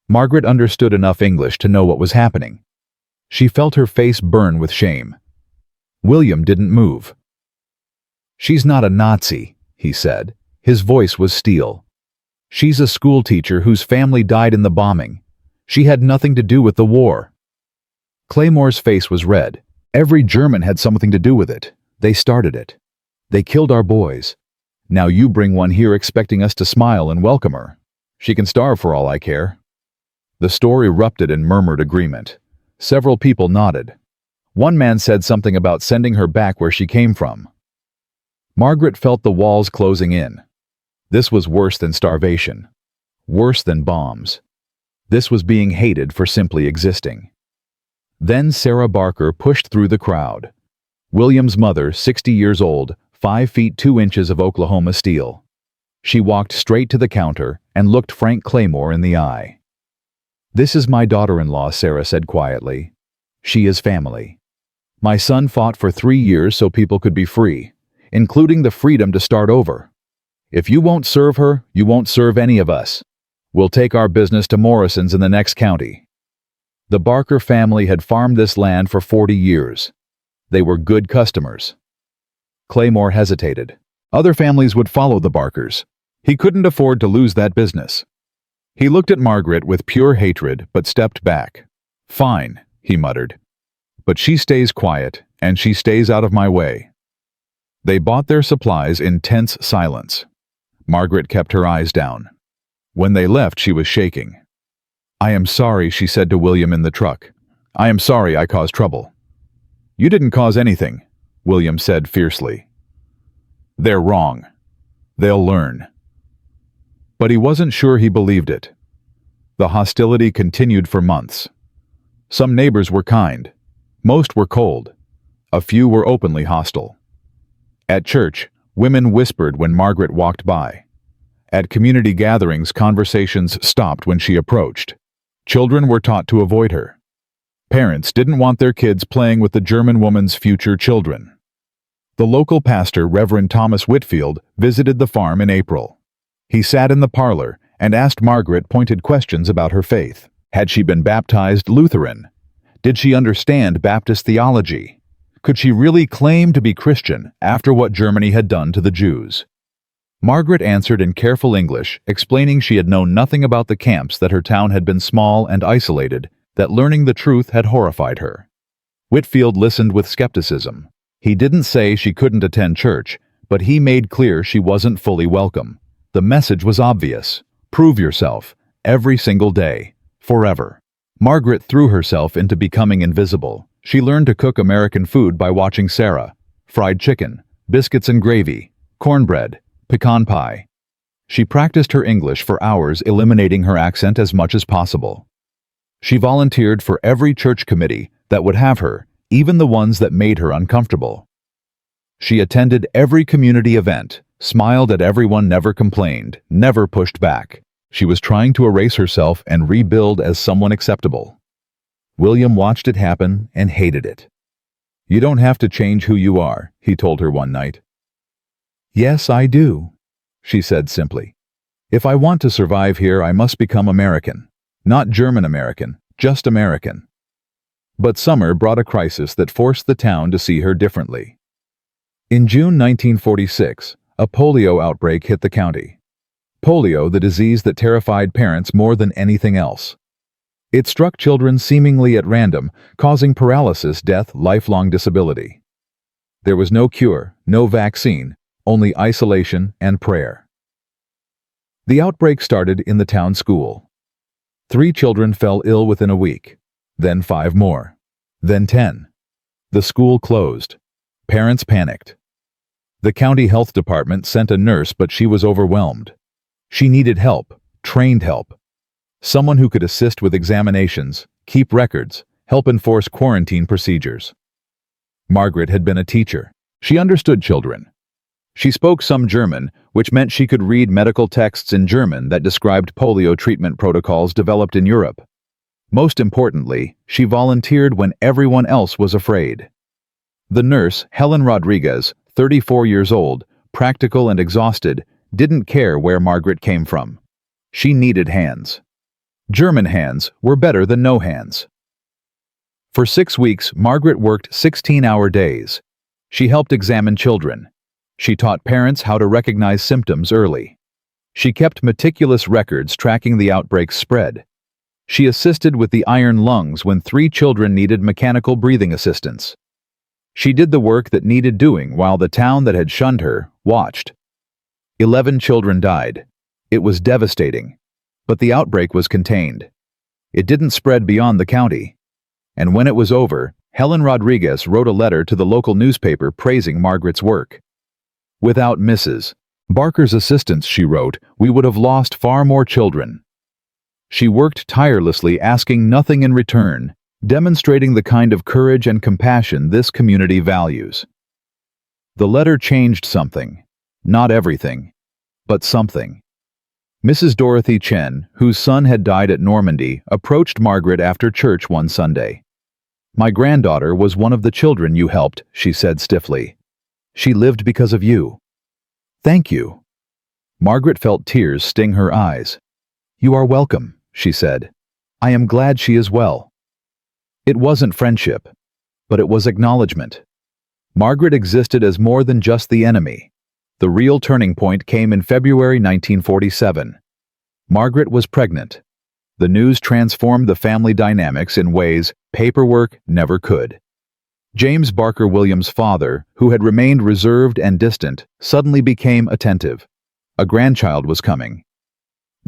S1: Margaret understood enough English to know what was happening. She felt her face burn with shame. William didn't move. "She's not a Nazi," he said. His voice was steel. "She's a schoolteacher whose family died in the bombing. She had nothing to do with the war." Claymore's face was red. "Every German had something to do with it. They started it. They killed our boys. Now you bring one here expecting us to smile and welcome her. She can starve for all I care." The store erupted in murmured agreement. Several people nodded. One man said something about sending her back where she came from. Margaret felt the walls closing in. This was worse than starvation. Worse than bombs. This was being hated for simply existing. Then Sarah Barker pushed through the crowd. William's mother, 60 years old, 5 feet 2 inches of Oklahoma steel. She walked straight to the counter and looked Frank Claymore in the eye. "This is my daughter-in-law," Sarah said quietly. "She is family. My son fought for 3 years so people could be free, including the freedom to start over. If you won't serve her, you won't serve any of us. We'll take our business to Morrison's in the next county. The Barker family had farmed this land for 40 years. They were good customers. Claymore hesitated. Other families would follow the Barkers. He couldn't afford to lose that business. He looked at Margaret with pure hatred, but stepped back. "Fine," he muttered. "But she stays quiet, and she stays out of my way." They bought their supplies in tense silence. Margaret kept her eyes down. When they left, she was shaking. "I am sorry," she said to William in the truck. "I am sorry I caused trouble." "You didn't cause anything," William said fiercely. "They're wrong. They'll learn." But he wasn't sure he believed it. The hostility continued for months. Some neighbors were kind. Most were cold. A few were openly hostile. At church, women whispered when Margaret walked by. At community gatherings, conversations stopped when she approached. Children were taught to avoid her. Parents didn't want their kids playing with the German woman's future children. The local pastor, Reverend Thomas Whitfield, visited the farm in April. He sat in the parlor and asked Margaret pointed questions about her faith. Had she been baptized Lutheran? Did she understand Baptist theology? Could she really claim to be Christian after what Germany had done to the Jews? Margaret answered in careful English, explaining she had known nothing about the camps, that her town had been small and isolated, that learning the truth had horrified her. Whitfield listened with skepticism. He didn't say she couldn't attend church, but he made clear she wasn't fully welcome. The message was obvious. Prove yourself, every single day, forever. Margaret threw herself into becoming invisible. She learned to cook American food by watching Sarah. Fried chicken, biscuits and gravy, cornbread, pecan pie. She practiced her English for hours, eliminating her accent as much as possible. She volunteered for every church committee that would have her, even the ones that made her uncomfortable. She attended every community event, smiled at everyone, never complained, never pushed back. She was trying to erase herself and rebuild as someone acceptable. William watched it happen and hated it. "You don't have to change who you are," he told her one night. "Yes, I do," she said simply. "If I want to survive here, I must become American. Not German American, just American." But summer brought a crisis that forced the town to see her differently. In June 1946, a polio outbreak hit the county. Polio, the disease that terrified parents more than anything else. It struck children seemingly at random, causing paralysis, death, lifelong disability. There was no cure, no vaccine, only isolation and prayer. The outbreak started in the town school. 3 children fell ill within a week, then 5 more, then 10. The school closed. Parents panicked. The county health department sent a nurse, but she was overwhelmed. She needed help, trained help. Someone who could assist with examinations, keep records, help enforce quarantine procedures. Margaret had been a teacher. She understood children. She spoke some German, which meant she could read medical texts in German that described polio treatment protocols developed in Europe. Most importantly, she volunteered when everyone else was afraid. The nurse, Helen Rodriguez, 34 years old, practical and exhausted, didn't care where Margaret came from. She needed hands. German hands were better than no hands. For 6 weeks, Margaret worked 16-hour days. She helped examine children. She taught parents how to recognize symptoms early. She kept meticulous records tracking the outbreak's spread. She assisted with the iron lungs when 3 children needed mechanical breathing assistance. She did the work that needed doing while the town that had shunned her watched. 11 children died. It was devastating. But the outbreak was contained. It didn't spread beyond the county. And when it was over, Helen Rodriguez wrote a letter to the local newspaper praising Margaret's work. "Without Mrs. Barker's assistance," she wrote, "we would have lost far more children." She worked tirelessly, asking nothing in return, demonstrating the kind of courage and compassion this community values. The letter changed something. Not everything, but something. Mrs. Dorothy Chen, whose son had died at Normandy, approached Margaret after church one Sunday. "My granddaughter was one of the children you helped," she said stiffly. "She lived because of you." "Thank you." Margaret felt tears sting her eyes. "You are welcome," she said. "I am glad she is well." It wasn't friendship, but it was acknowledgement. Margaret existed as more than just the enemy. The real turning point came in February 1947. Margaret was pregnant. The news transformed the family dynamics in ways paperwork never could. James Barker Williams' father, who had remained reserved and distant, suddenly became attentive. A grandchild was coming.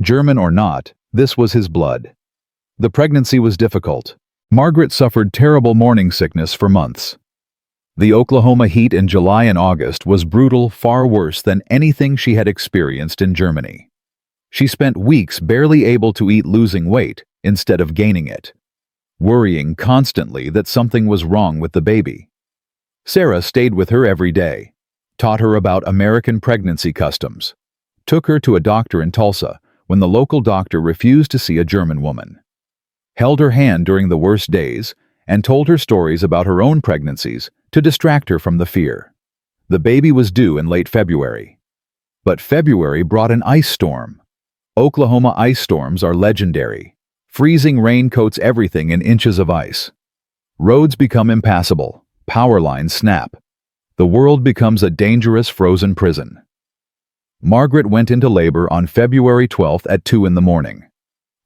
S1: German or not, this was his blood. The pregnancy was difficult. Margaret suffered terrible morning sickness for months. The Oklahoma heat in July and August was brutal, far worse than anything she had experienced in Germany. She spent weeks barely able to eat, losing weight instead of gaining it, worrying constantly that something was wrong with the baby. Sarah stayed with her every day, taught her about American pregnancy customs, took her to a doctor in Tulsa when the local doctor refused to see a German woman, held her hand during the worst days, and told her stories about her own pregnancies to distract her from the fear. The baby was due in late February. But February brought an ice storm. Oklahoma ice storms are legendary. Freezing rain coats everything in inches of ice. Roads become impassable. Power lines snap. The world becomes a dangerous frozen prison. Margaret went into labor on February 12th at 2 in the morning.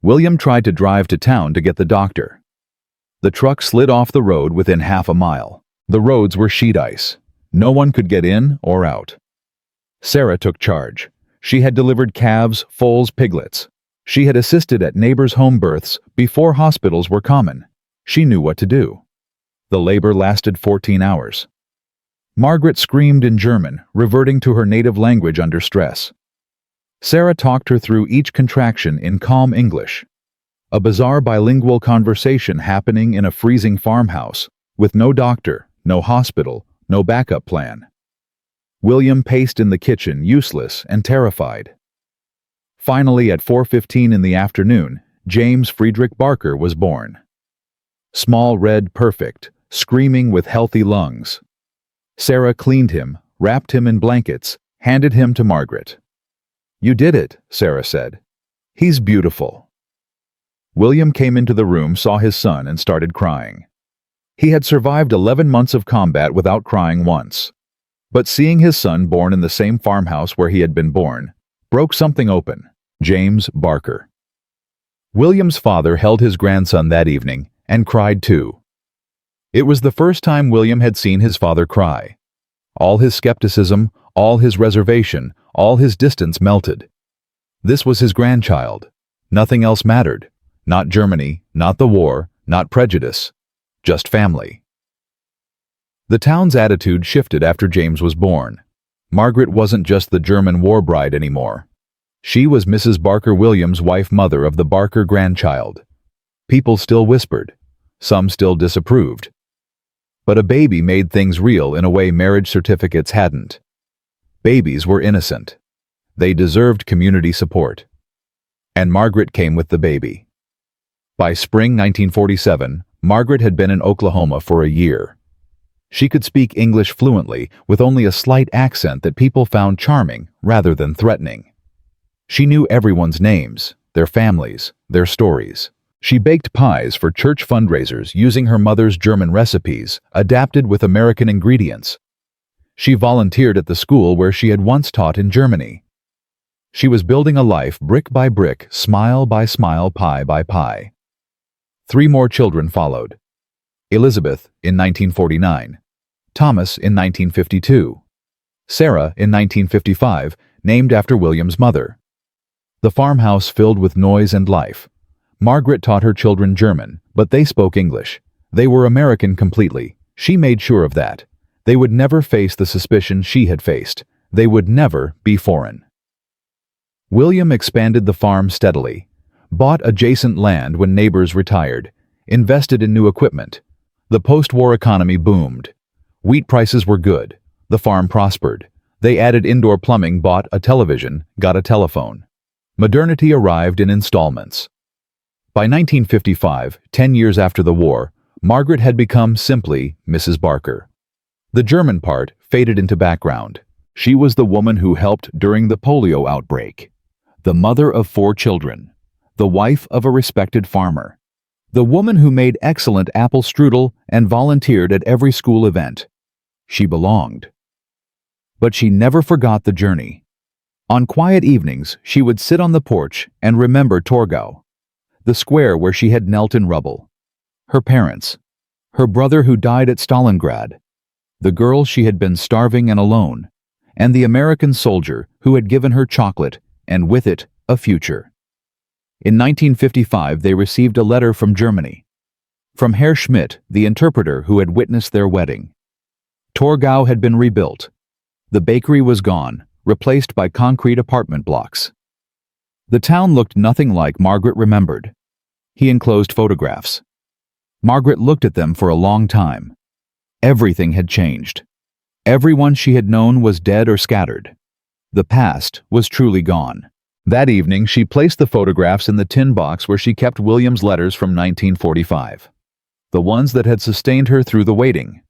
S1: William tried to drive to town to get the doctor. The truck slid off the road within half a mile. The roads were sheet ice. No one could get in or out. Sarah took charge. She had delivered calves, foals, piglets. She had assisted at neighbors' home births before hospitals were common. She knew what to do. The labor lasted 14 hours. Margaret screamed in German, reverting to her native language under stress. Sarah talked her through each contraction in calm English. A bizarre bilingual conversation happening in a freezing farmhouse, with no doctor, no hospital, no backup plan. William paced in the kitchen, useless and terrified. Finally, at 4:15 in the afternoon, James Friedrich Barker was born. Small, red, perfect, screaming with healthy lungs. Sarah cleaned him, wrapped him in blankets, handed him to Margaret. "You did it," Sarah said. "He's beautiful." William came into the room, saw his son, and started crying. He had survived 11 months of combat without crying once. But seeing his son born in the same farmhouse where he had been born broke something open. James Barker. William's father held his grandson that evening and cried too. It was the first time William had seen his father cry. All his skepticism, all his reservation, all his distance melted. This was his grandchild. Nothing else mattered. Not Germany, not the war, not prejudice. Just family. The town's attitude shifted after James was born. Margaret wasn't just the German war bride anymore. She was Mrs. Barker Williams' wife, mother of the Barker grandchild. People still whispered. Some still disapproved. But a baby made things real in a way marriage certificates hadn't. Babies were innocent. They deserved community support. And Margaret came with the baby. By spring 1947, Margaret had been in Oklahoma for a year. She could speak English fluently with only a slight accent that people found charming rather than threatening. She knew everyone's names, their families, their stories. She baked pies for church fundraisers using her mother's German recipes, adapted with American ingredients. She volunteered at the school where she had once taught in Germany. She was building a life brick by brick, smile by smile, pie by pie. 3 more children followed. Elizabeth in 1949, Thomas in 1952, Sarah in 1955, named after William's mother. The farmhouse filled with noise and life. Margaret taught her children German, but they spoke English. They were American completely. She made sure of that. They would never face the suspicion she had faced. They would never be foreign. William expanded the farm steadily, bought adjacent land when neighbors retired, invested in new equipment. The post-war economy boomed. Wheat prices were good. The farm prospered. They added indoor plumbing, bought a television, got a telephone. Modernity arrived in installments. By 1955, 10 years after the war, Margaret had become simply Mrs. Barker. The German part faded into background. She was the woman who helped during the polio outbreak, the mother of 4 children, the wife of a respected farmer, the woman who made excellent apple strudel and volunteered at every school event. She belonged. But she never forgot the journey. On quiet evenings, she would sit on the porch and remember Torgau, the square where she had knelt in rubble, her parents, her brother who died at Stalingrad, the girl she had been starving and alone, and the American soldier who had given her chocolate and with it a future. In 1955, they received a letter from Germany, from Herr Schmidt, the interpreter who had witnessed their wedding. Torgau had been rebuilt. The bakery was gone, replaced by concrete apartment blocks. The town looked nothing like Margaret remembered. He enclosed photographs. Margaret looked at them for a long time. Everything had changed. Everyone she had known was dead or scattered. The past was truly gone. That evening, she placed the photographs in the tin box where she kept William's letters from 1945. The ones that had sustained her through the waiting.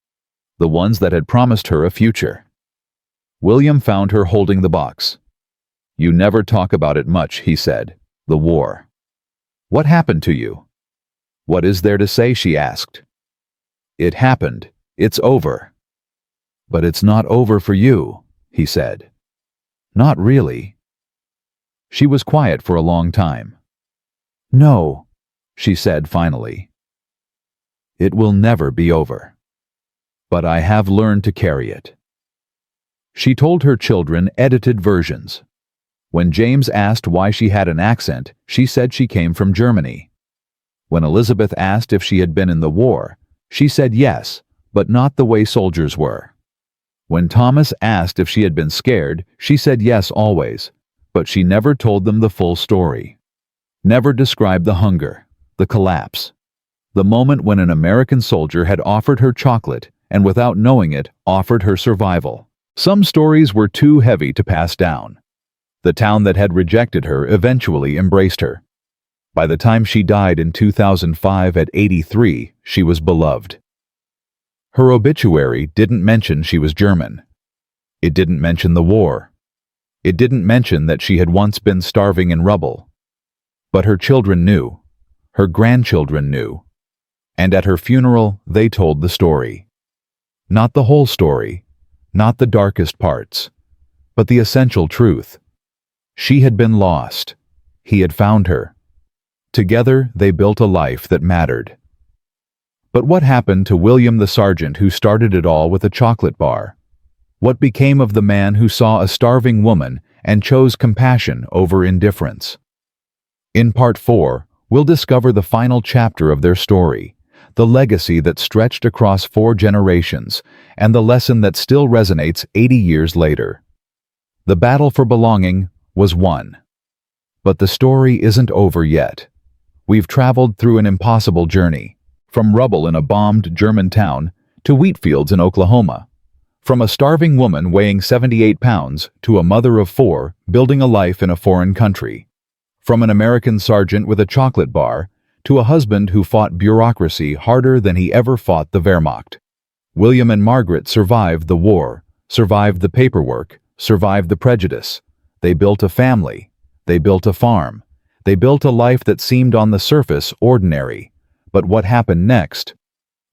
S1: The ones that had promised her a future. William found her holding the box. "You never talk about it much," he said. "The war. What happened to you?" "What is there to say?" she asked. "It happened. It's over." "But it's not over for you," he said. "Not really." She was quiet for a long time. "No," she said finally. "It will never be over. But I have learned to carry it." She told her children edited versions. When James asked why she had an accent, she said she came from Germany. When Elizabeth asked if she had been in the war, she said yes, but not the way soldiers were. When Thomas asked if she had been scared, she said yes always, but she never told them the full story. Never described the hunger, the collapse, the moment when an American soldier had offered her chocolate and without knowing it, offered her survival. Some stories were too heavy to pass down. The town that had rejected her eventually embraced her. By the time she died in 2005 at 83, she was beloved. Her obituary didn't mention she was German. It didn't mention the war. It didn't mention that she had once been starving in rubble. But her children knew. Her grandchildren knew. And at her funeral, they told the story. Not the whole story, not the darkest parts, but the essential truth. She had been lost. He had found her. Together, they built a life that mattered. But what happened to William the sergeant who started it all with a chocolate bar? What became of the man who saw a starving woman and chose compassion over indifference? In Part 4, we'll discover the final chapter of their story, the legacy that stretched across 4 generations, and the lesson that still resonates 80 years later. The battle for belonging was won. But the story isn't over yet. We've traveled through an impossible journey, from rubble in a bombed German town to wheat fields in Oklahoma, from a starving woman weighing 78 pounds to a mother of 4 building a life in a foreign country, from an American sergeant with a chocolate bar to a husband who fought bureaucracy harder than he ever fought the Wehrmacht. William and Margaret survived the war, survived the paperwork, survived the prejudice. They built a family. They built a farm. They built a life that seemed on the surface ordinary. But what happened next?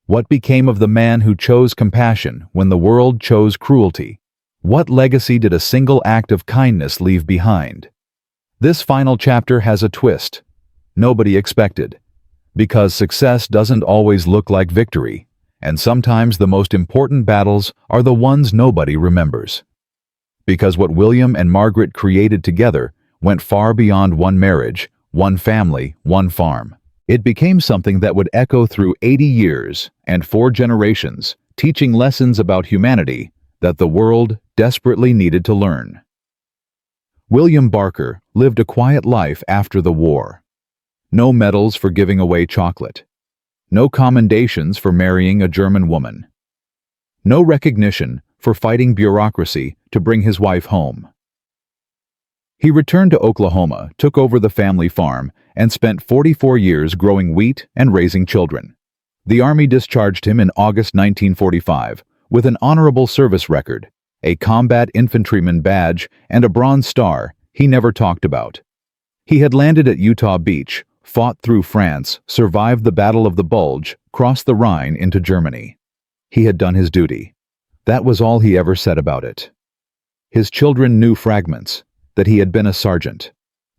S1: What became of the man who chose compassion when the world chose cruelty? What legacy did a single act of kindness leave behind? This final chapter has a twist. Nobody expected. Because success doesn't always look like victory, and sometimes the most important battles are the ones nobody remembers. Because what William and Margaret created together went far beyond one marriage, one family, one farm. It became something that would echo through 80 years and 4 generations, teaching lessons about humanity that the world desperately needed to learn. William Barker lived a quiet life after the war. No medals for giving away chocolate. No commendations for marrying a German woman. No recognition for fighting bureaucracy to bring his wife home. He returned to Oklahoma, took over the family farm, and spent 44 years growing wheat and raising children. The Army discharged him in August 1945 with an honorable service record, a combat infantryman badge, and a Bronze Star he never talked about. He had landed at Utah Beach, fought through France, survived the Battle of the Bulge, crossed the Rhine into Germany. He had done his duty. That was all he ever said about it. His children knew fragments, that he had been a sergeant,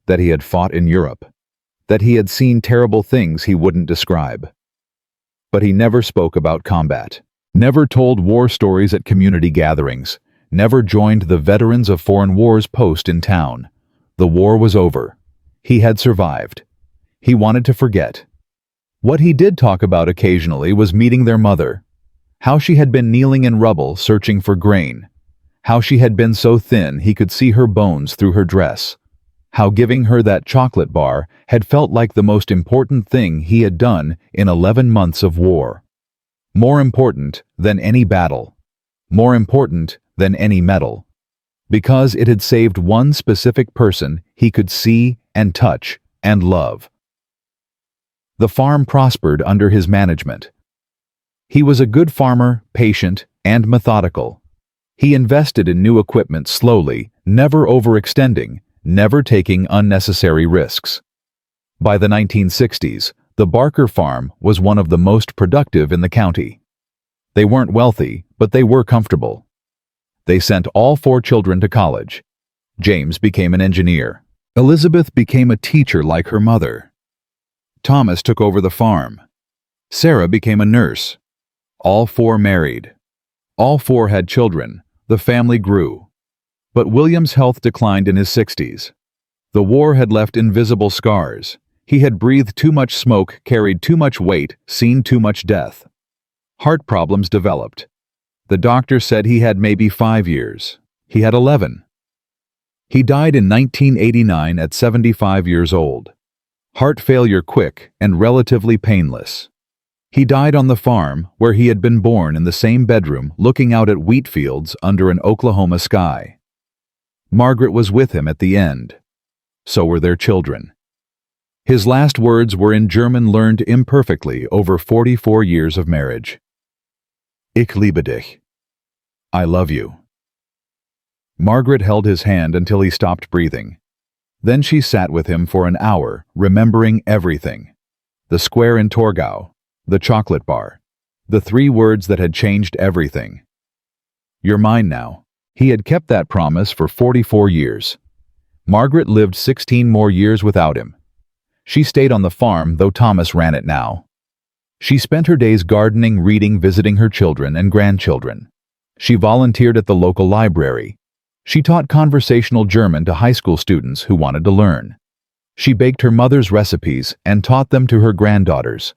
S1: that he had fought in Europe, that he had seen terrible things he wouldn't describe. But he never spoke about combat, never told war stories at community gatherings, never joined the Veterans of Foreign Wars post in town. The war was over. He had survived. He wanted to forget. What he did talk about occasionally was meeting their mother, how she had been kneeling in rubble searching for grain, how she had been so thin he could see her bones through her dress, how giving her that chocolate bar had felt like the most important thing he had done in 11 months of war. More important than any battle. More important than any medal. Because it had saved one specific person he could see and touch and love. The farm prospered under his management. He was a good farmer, patient, and methodical. He invested in new equipment slowly, never overextending, never taking unnecessary risks. By the 1960s, the Barker farm was one of the most productive in the county. They weren't wealthy, but they were comfortable. They sent all 4 children to college. James became an engineer. Elizabeth became a teacher like her mother. Thomas took over the farm. Sarah became a nurse. All 4 married. All 4 had children. The family grew. But William's health declined in his 60s. The war had left invisible scars. He had breathed too much smoke, carried too much weight, seen too much death. Heart problems developed. The doctor said he had maybe 5 years. He had 11. He died in 1989 at 75 years old. Heart failure quick and relatively painless. He died on the farm where he had been born, in the same bedroom looking out at wheat fields under an Oklahoma sky. Margaret was with him at the end. So were their children. His last words were in German, learned imperfectly over 44 years of marriage. Ich liebe dich. I love you. Margaret held his hand until he stopped breathing. Then she sat with him for an hour, remembering everything. The square in Torgau, the chocolate bar, the 3 words that had changed everything. You're mine now. He had kept that promise for 44 years. Margaret lived 16 more years without him. She stayed on the farm, though Thomas ran it now. She spent her days gardening, reading, visiting her children and grandchildren. She volunteered at the local library. She taught conversational German to high school students who wanted to learn. She baked her mother's recipes and taught them to her granddaughters.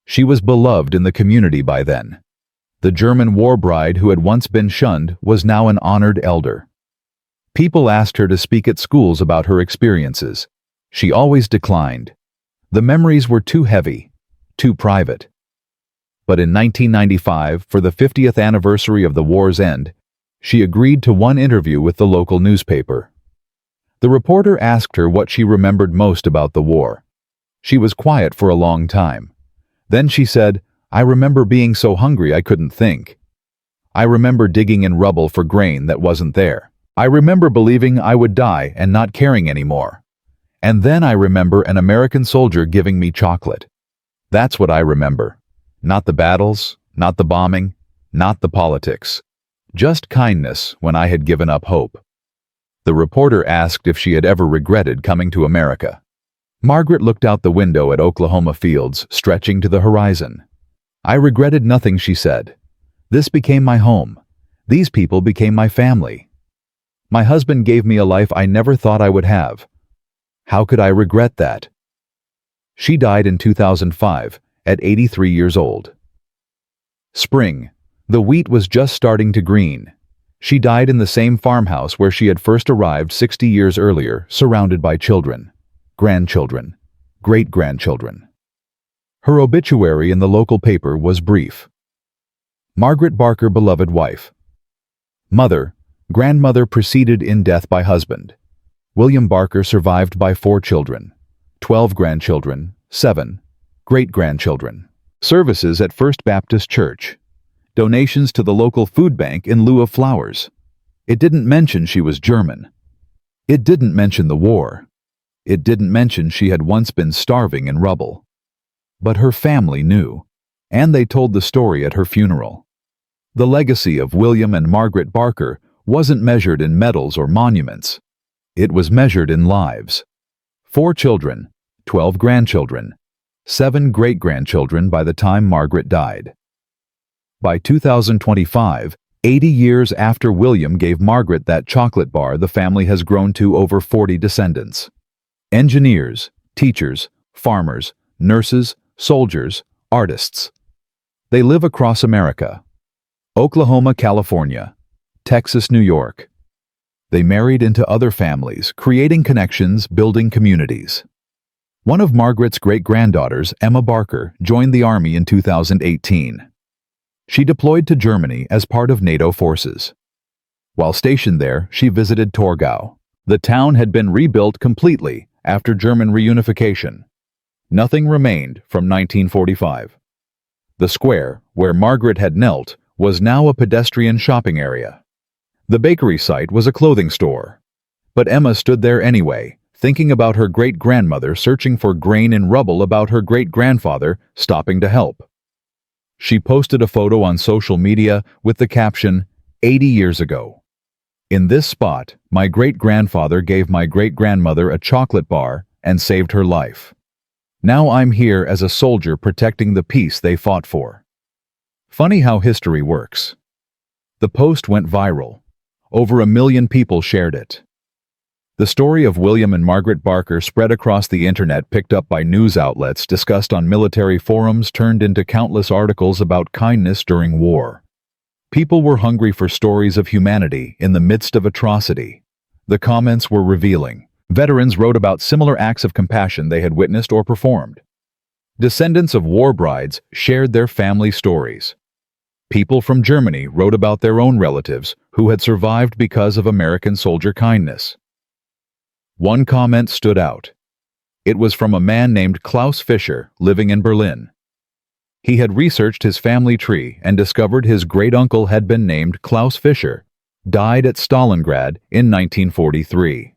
S1: She was beloved in the community by then. The German war bride who had once been shunned was now an honored elder. People asked her to speak at schools about her experiences. She always declined. The memories were too heavy, too private. But in 1995, for the 50th anniversary of the war's end, she agreed to one interview with the local newspaper. The reporter asked her what she remembered most about the war. She was quiet for a long time. Then she said, "I remember being so hungry I couldn't think. I remember digging in rubble for grain that wasn't there. I remember believing I would die and not caring anymore. And then I remember an American soldier giving me chocolate. That's what I remember. Not the battles, not the bombing, not the politics. Just kindness when I had given up hope." The reporter asked if she had ever regretted coming to America. Margaret looked out the window at Oklahoma fields stretching to the horizon. "I regretted nothing," she said. "This became my home. These people became my family. My husband gave me a life I never thought I would have. How could I regret that?" She died in 2005 at 83 years old. Spring. The wheat was just starting to green. She died in the same farmhouse where she had first arrived 60 years earlier, surrounded by children, grandchildren, great-grandchildren. Her obituary in the local paper was brief. Margaret Barker, beloved wife. Mother, grandmother preceded in death by husband. William Barker survived by 4 children, 12 grandchildren, 7 great-grandchildren. Services at First Baptist Church. Donations to the local food bank in lieu of flowers. It didn't mention she was German. It didn't mention the war. It didn't mention she had once been starving in rubble. But her family knew, and they told the story at her funeral. The legacy of William and Margaret Barker wasn't measured in medals or monuments. It was measured in lives. 4 children, 12 grandchildren, 7 great-grandchildren by the time Margaret died. By 2025, 80 years after William gave Margaret that chocolate bar, the family has grown to over 40 descendants. Engineers, teachers, farmers, nurses, soldiers, artists. They live across America. Oklahoma, California, Texas, New York. They married into other families, creating connections, building communities. One of Margaret's great-granddaughters, Emma Barker, joined the Army in 2018. She deployed to Germany as part of NATO forces. While stationed there, she visited Torgau. The town had been rebuilt completely after German reunification. Nothing remained from 1945. The square, where Margaret had knelt, was now a pedestrian shopping area. The bakery site was a clothing store. But Emma stood there anyway, thinking about her great-grandmother searching for grain in rubble, about her great-grandfather stopping to help. She posted a photo on social media with the caption, "80 years ago. In this spot, my great-grandfather gave my great-grandmother a chocolate bar and saved her life. Now I'm here as a soldier protecting the peace they fought for." Funny how history works. The post went viral. Over 1 million people shared it. The story of William and Margaret Barker spread across the internet, picked up by news outlets, discussed on military forums, turned into countless articles about kindness during war. People were hungry for stories of humanity in the midst of atrocity. The comments were revealing. Veterans wrote about similar acts of compassion they had witnessed or performed. Descendants of war brides shared their family stories. People from Germany wrote about their own relatives who had survived because of American soldier kindness. One comment stood out. It was from a man named Klaus Fischer living in Berlin. He had researched his family tree and discovered his great-uncle had been named Klaus Fischer, died at Stalingrad in 1943.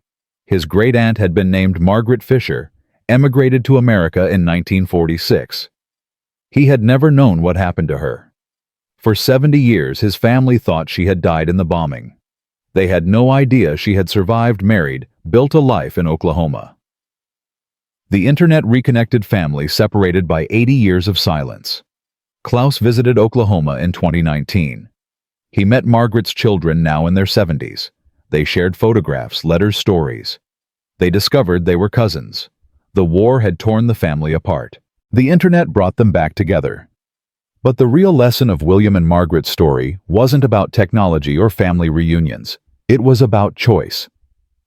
S1: His great-aunt had been named Margaret Fischer, emigrated to America in 1946. He had never known what happened to her. For 70 years his family thought she had died in the bombing. They had no idea she had survived, married, built a life in Oklahoma. The internet reconnected family separated by 80 years of silence. Klaus visited Oklahoma in 2019. He met Margaret's children, now in their 70s. They shared photographs, letters, stories. They discovered they were cousins. The war had torn the family apart. The internet brought them back together. But the real lesson of William and Margaret's story wasn't about technology or family reunions. It was about choice.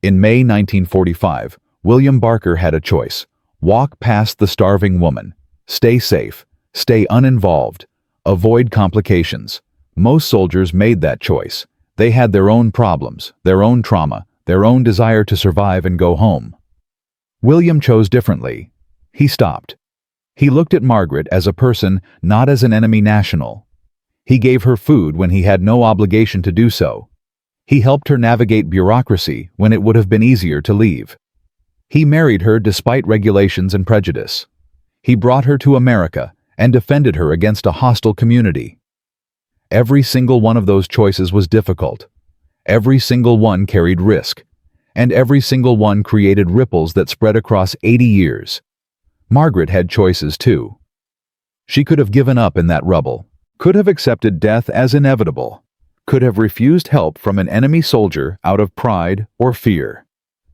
S1: In May 1945, William Barker had a choice: walk past the starving woman, stay safe, stay uninvolved, avoid complications. Most soldiers made that choice. They had their own problems, their own trauma, their own desire to survive and go home. William chose differently. He stopped. He looked at Margaret as a person, not as an enemy national. He gave her food when he had no obligation to do so. He helped her navigate bureaucracy when it would have been easier to leave. He married her despite regulations and prejudice. He brought her to America and defended her against a hostile community. Every single one of those choices was difficult. Every single one carried risk. And every single one created ripples that spread across 80 years. Margaret had choices too. She could have given up in that rubble, could have accepted death as inevitable, could have refused help from an enemy soldier out of pride or fear,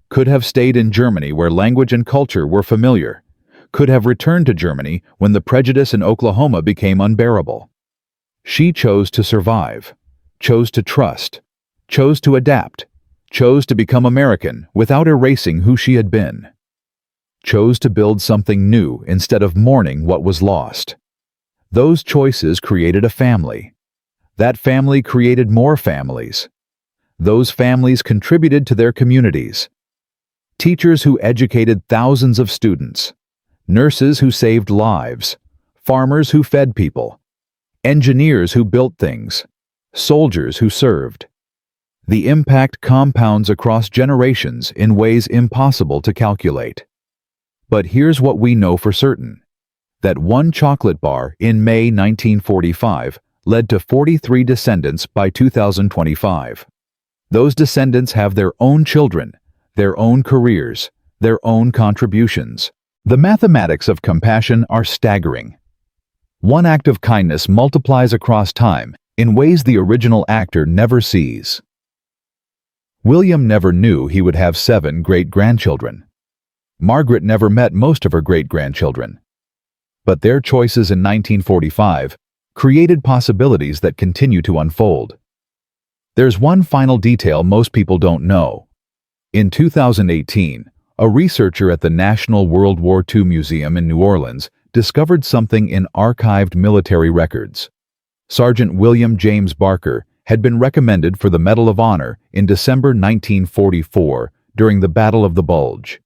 S1: could have stayed in Germany where language and culture were familiar, could have returned to Germany when the prejudice in Oklahoma became unbearable. She chose to survive, chose to trust, chose to adapt, chose to become American without erasing who she had been, chose to build something new instead of mourning what was lost. Those choices created a family. That family created more families. Those families contributed to their communities. Teachers who educated thousands of students, nurses who saved lives, farmers who fed people, engineers who built things, soldiers who served. The impact compounds across generations in ways impossible to calculate. But here's what we know for certain: that one chocolate bar in May 1945 led to 43 descendants by 2025. Those descendants have their own children, their own careers, their own contributions. The mathematics of compassion are staggering. One act of kindness multiplies across time in ways the original actor never sees. William never knew he would have 7 great-grandchildren. Margaret never met most of her great-grandchildren. But their choices in 1945 created possibilities that continue to unfold. There's one final detail most people don't know. In 2018, a researcher at the National World War II Museum in New Orleans discovered something in archived military records. Sergeant William James Barker had been recommended for the Medal of Honor in December 1944 during the Battle of the Bulge.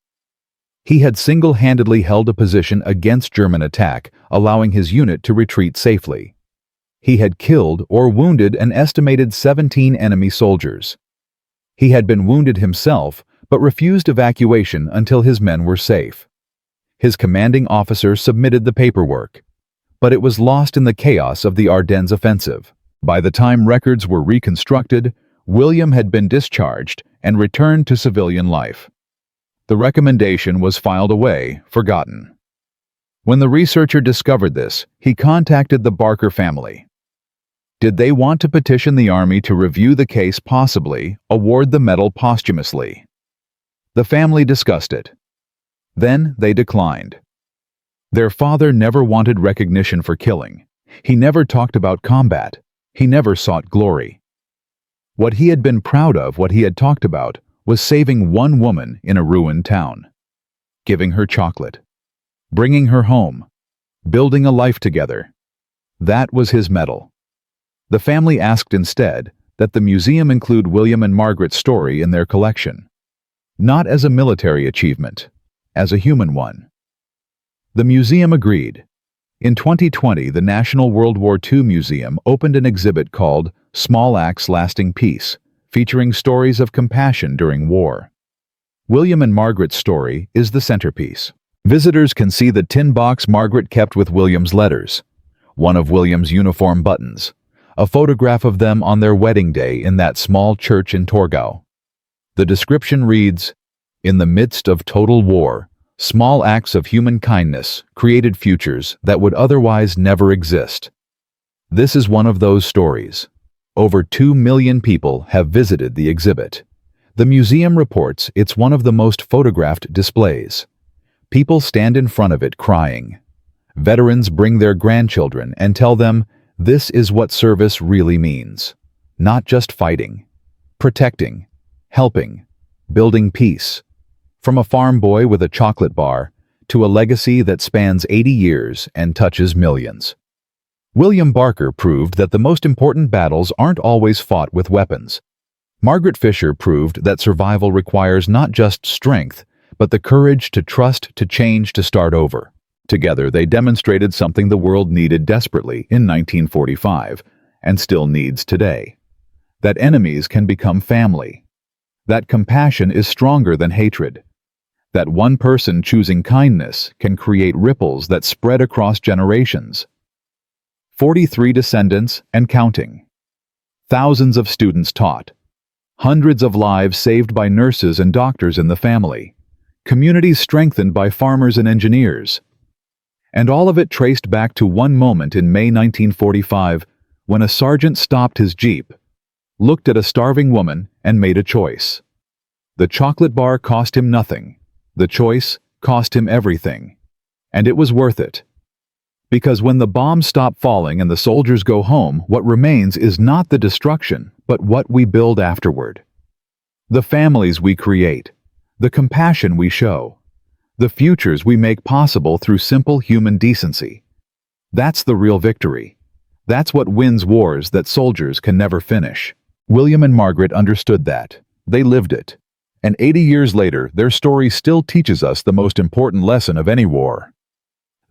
S1: He had single-handedly held a position against German attack, allowing his unit to retreat safely. He had killed or wounded an estimated 17 enemy soldiers. He had been wounded himself, but refused evacuation until his men were safe. His commanding officer submitted the paperwork, but it was lost in the chaos of the Ardennes offensive. By the time records were reconstructed, William had been discharged and returned to civilian life. The recommendation was filed away, forgotten. When the researcher discovered this, he contacted the Barker family. Did they want to petition the Army to review the case, possibly award the medal posthumously? The family discussed it. Then they declined. Their father never wanted recognition for killing. He never talked about combat. He never sought glory. What he had been proud of, what he had talked about, was saving one woman in a ruined town, giving her chocolate, bringing her home, building a life together. That was his medal. The family asked instead that the museum include William and Margaret's story in their collection, not as a military achievement, as a human one. The museum agreed. In 2020, the National World War II Museum opened an exhibit called Small Acts Lasting Peace, featuring stories of compassion during war. William and Margaret's story is the centerpiece. Visitors can see the tin box Margaret kept with William's letters, one of William's uniform buttons, a photograph of them on their wedding day in that small church in Torgau. The description reads, "In the midst of total war, small acts of human kindness created futures that would otherwise never exist." This is one of those stories. Over 2 million people have visited the exhibit. The museum reports it's one of the most photographed displays. People stand in front of it crying. Veterans bring their grandchildren and tell them this is what service really means. Not just fighting, protecting, helping, building peace. From a farm boy with a chocolate bar to a legacy that spans 80 years and touches millions. William Barker proved that the most important battles aren't always fought with weapons. Margaret Fischer proved that survival requires not just strength, but the courage to trust, to change, to start over. Together, they demonstrated something the world needed desperately in 1945, and still needs today. That enemies can become family. That compassion is stronger than hatred. That one person choosing kindness can create ripples that spread across generations. 43 descendants and counting. Thousands of students taught. Hundreds of lives saved by nurses and doctors in the family. Communities strengthened by farmers and engineers. And all of it traced back to one moment in May 1945 when a sergeant stopped his jeep, looked at a starving woman, and made a choice. The chocolate bar cost him nothing. The choice cost him everything. And it was worth it. Because when the bombs stop falling and the soldiers go home, what remains is not the destruction, but what we build afterward. The families we create, the compassion we show, the futures we make possible through simple human decency. That's the real victory. That's what wins wars that soldiers can never finish. William and Margaret understood that. They lived it. And 80 years later, their story still teaches us the most important lesson of any war.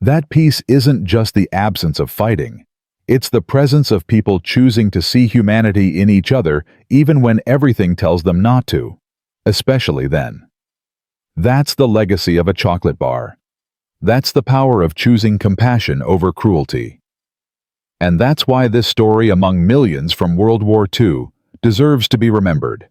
S1: That peace isn't just the absence of fighting. It's the presence of people choosing to see humanity in each other even when everything tells them not to, especially then. That's the legacy of a chocolate bar. That's the power of choosing compassion over cruelty. And that's why this story among millions from World War II deserves to be remembered.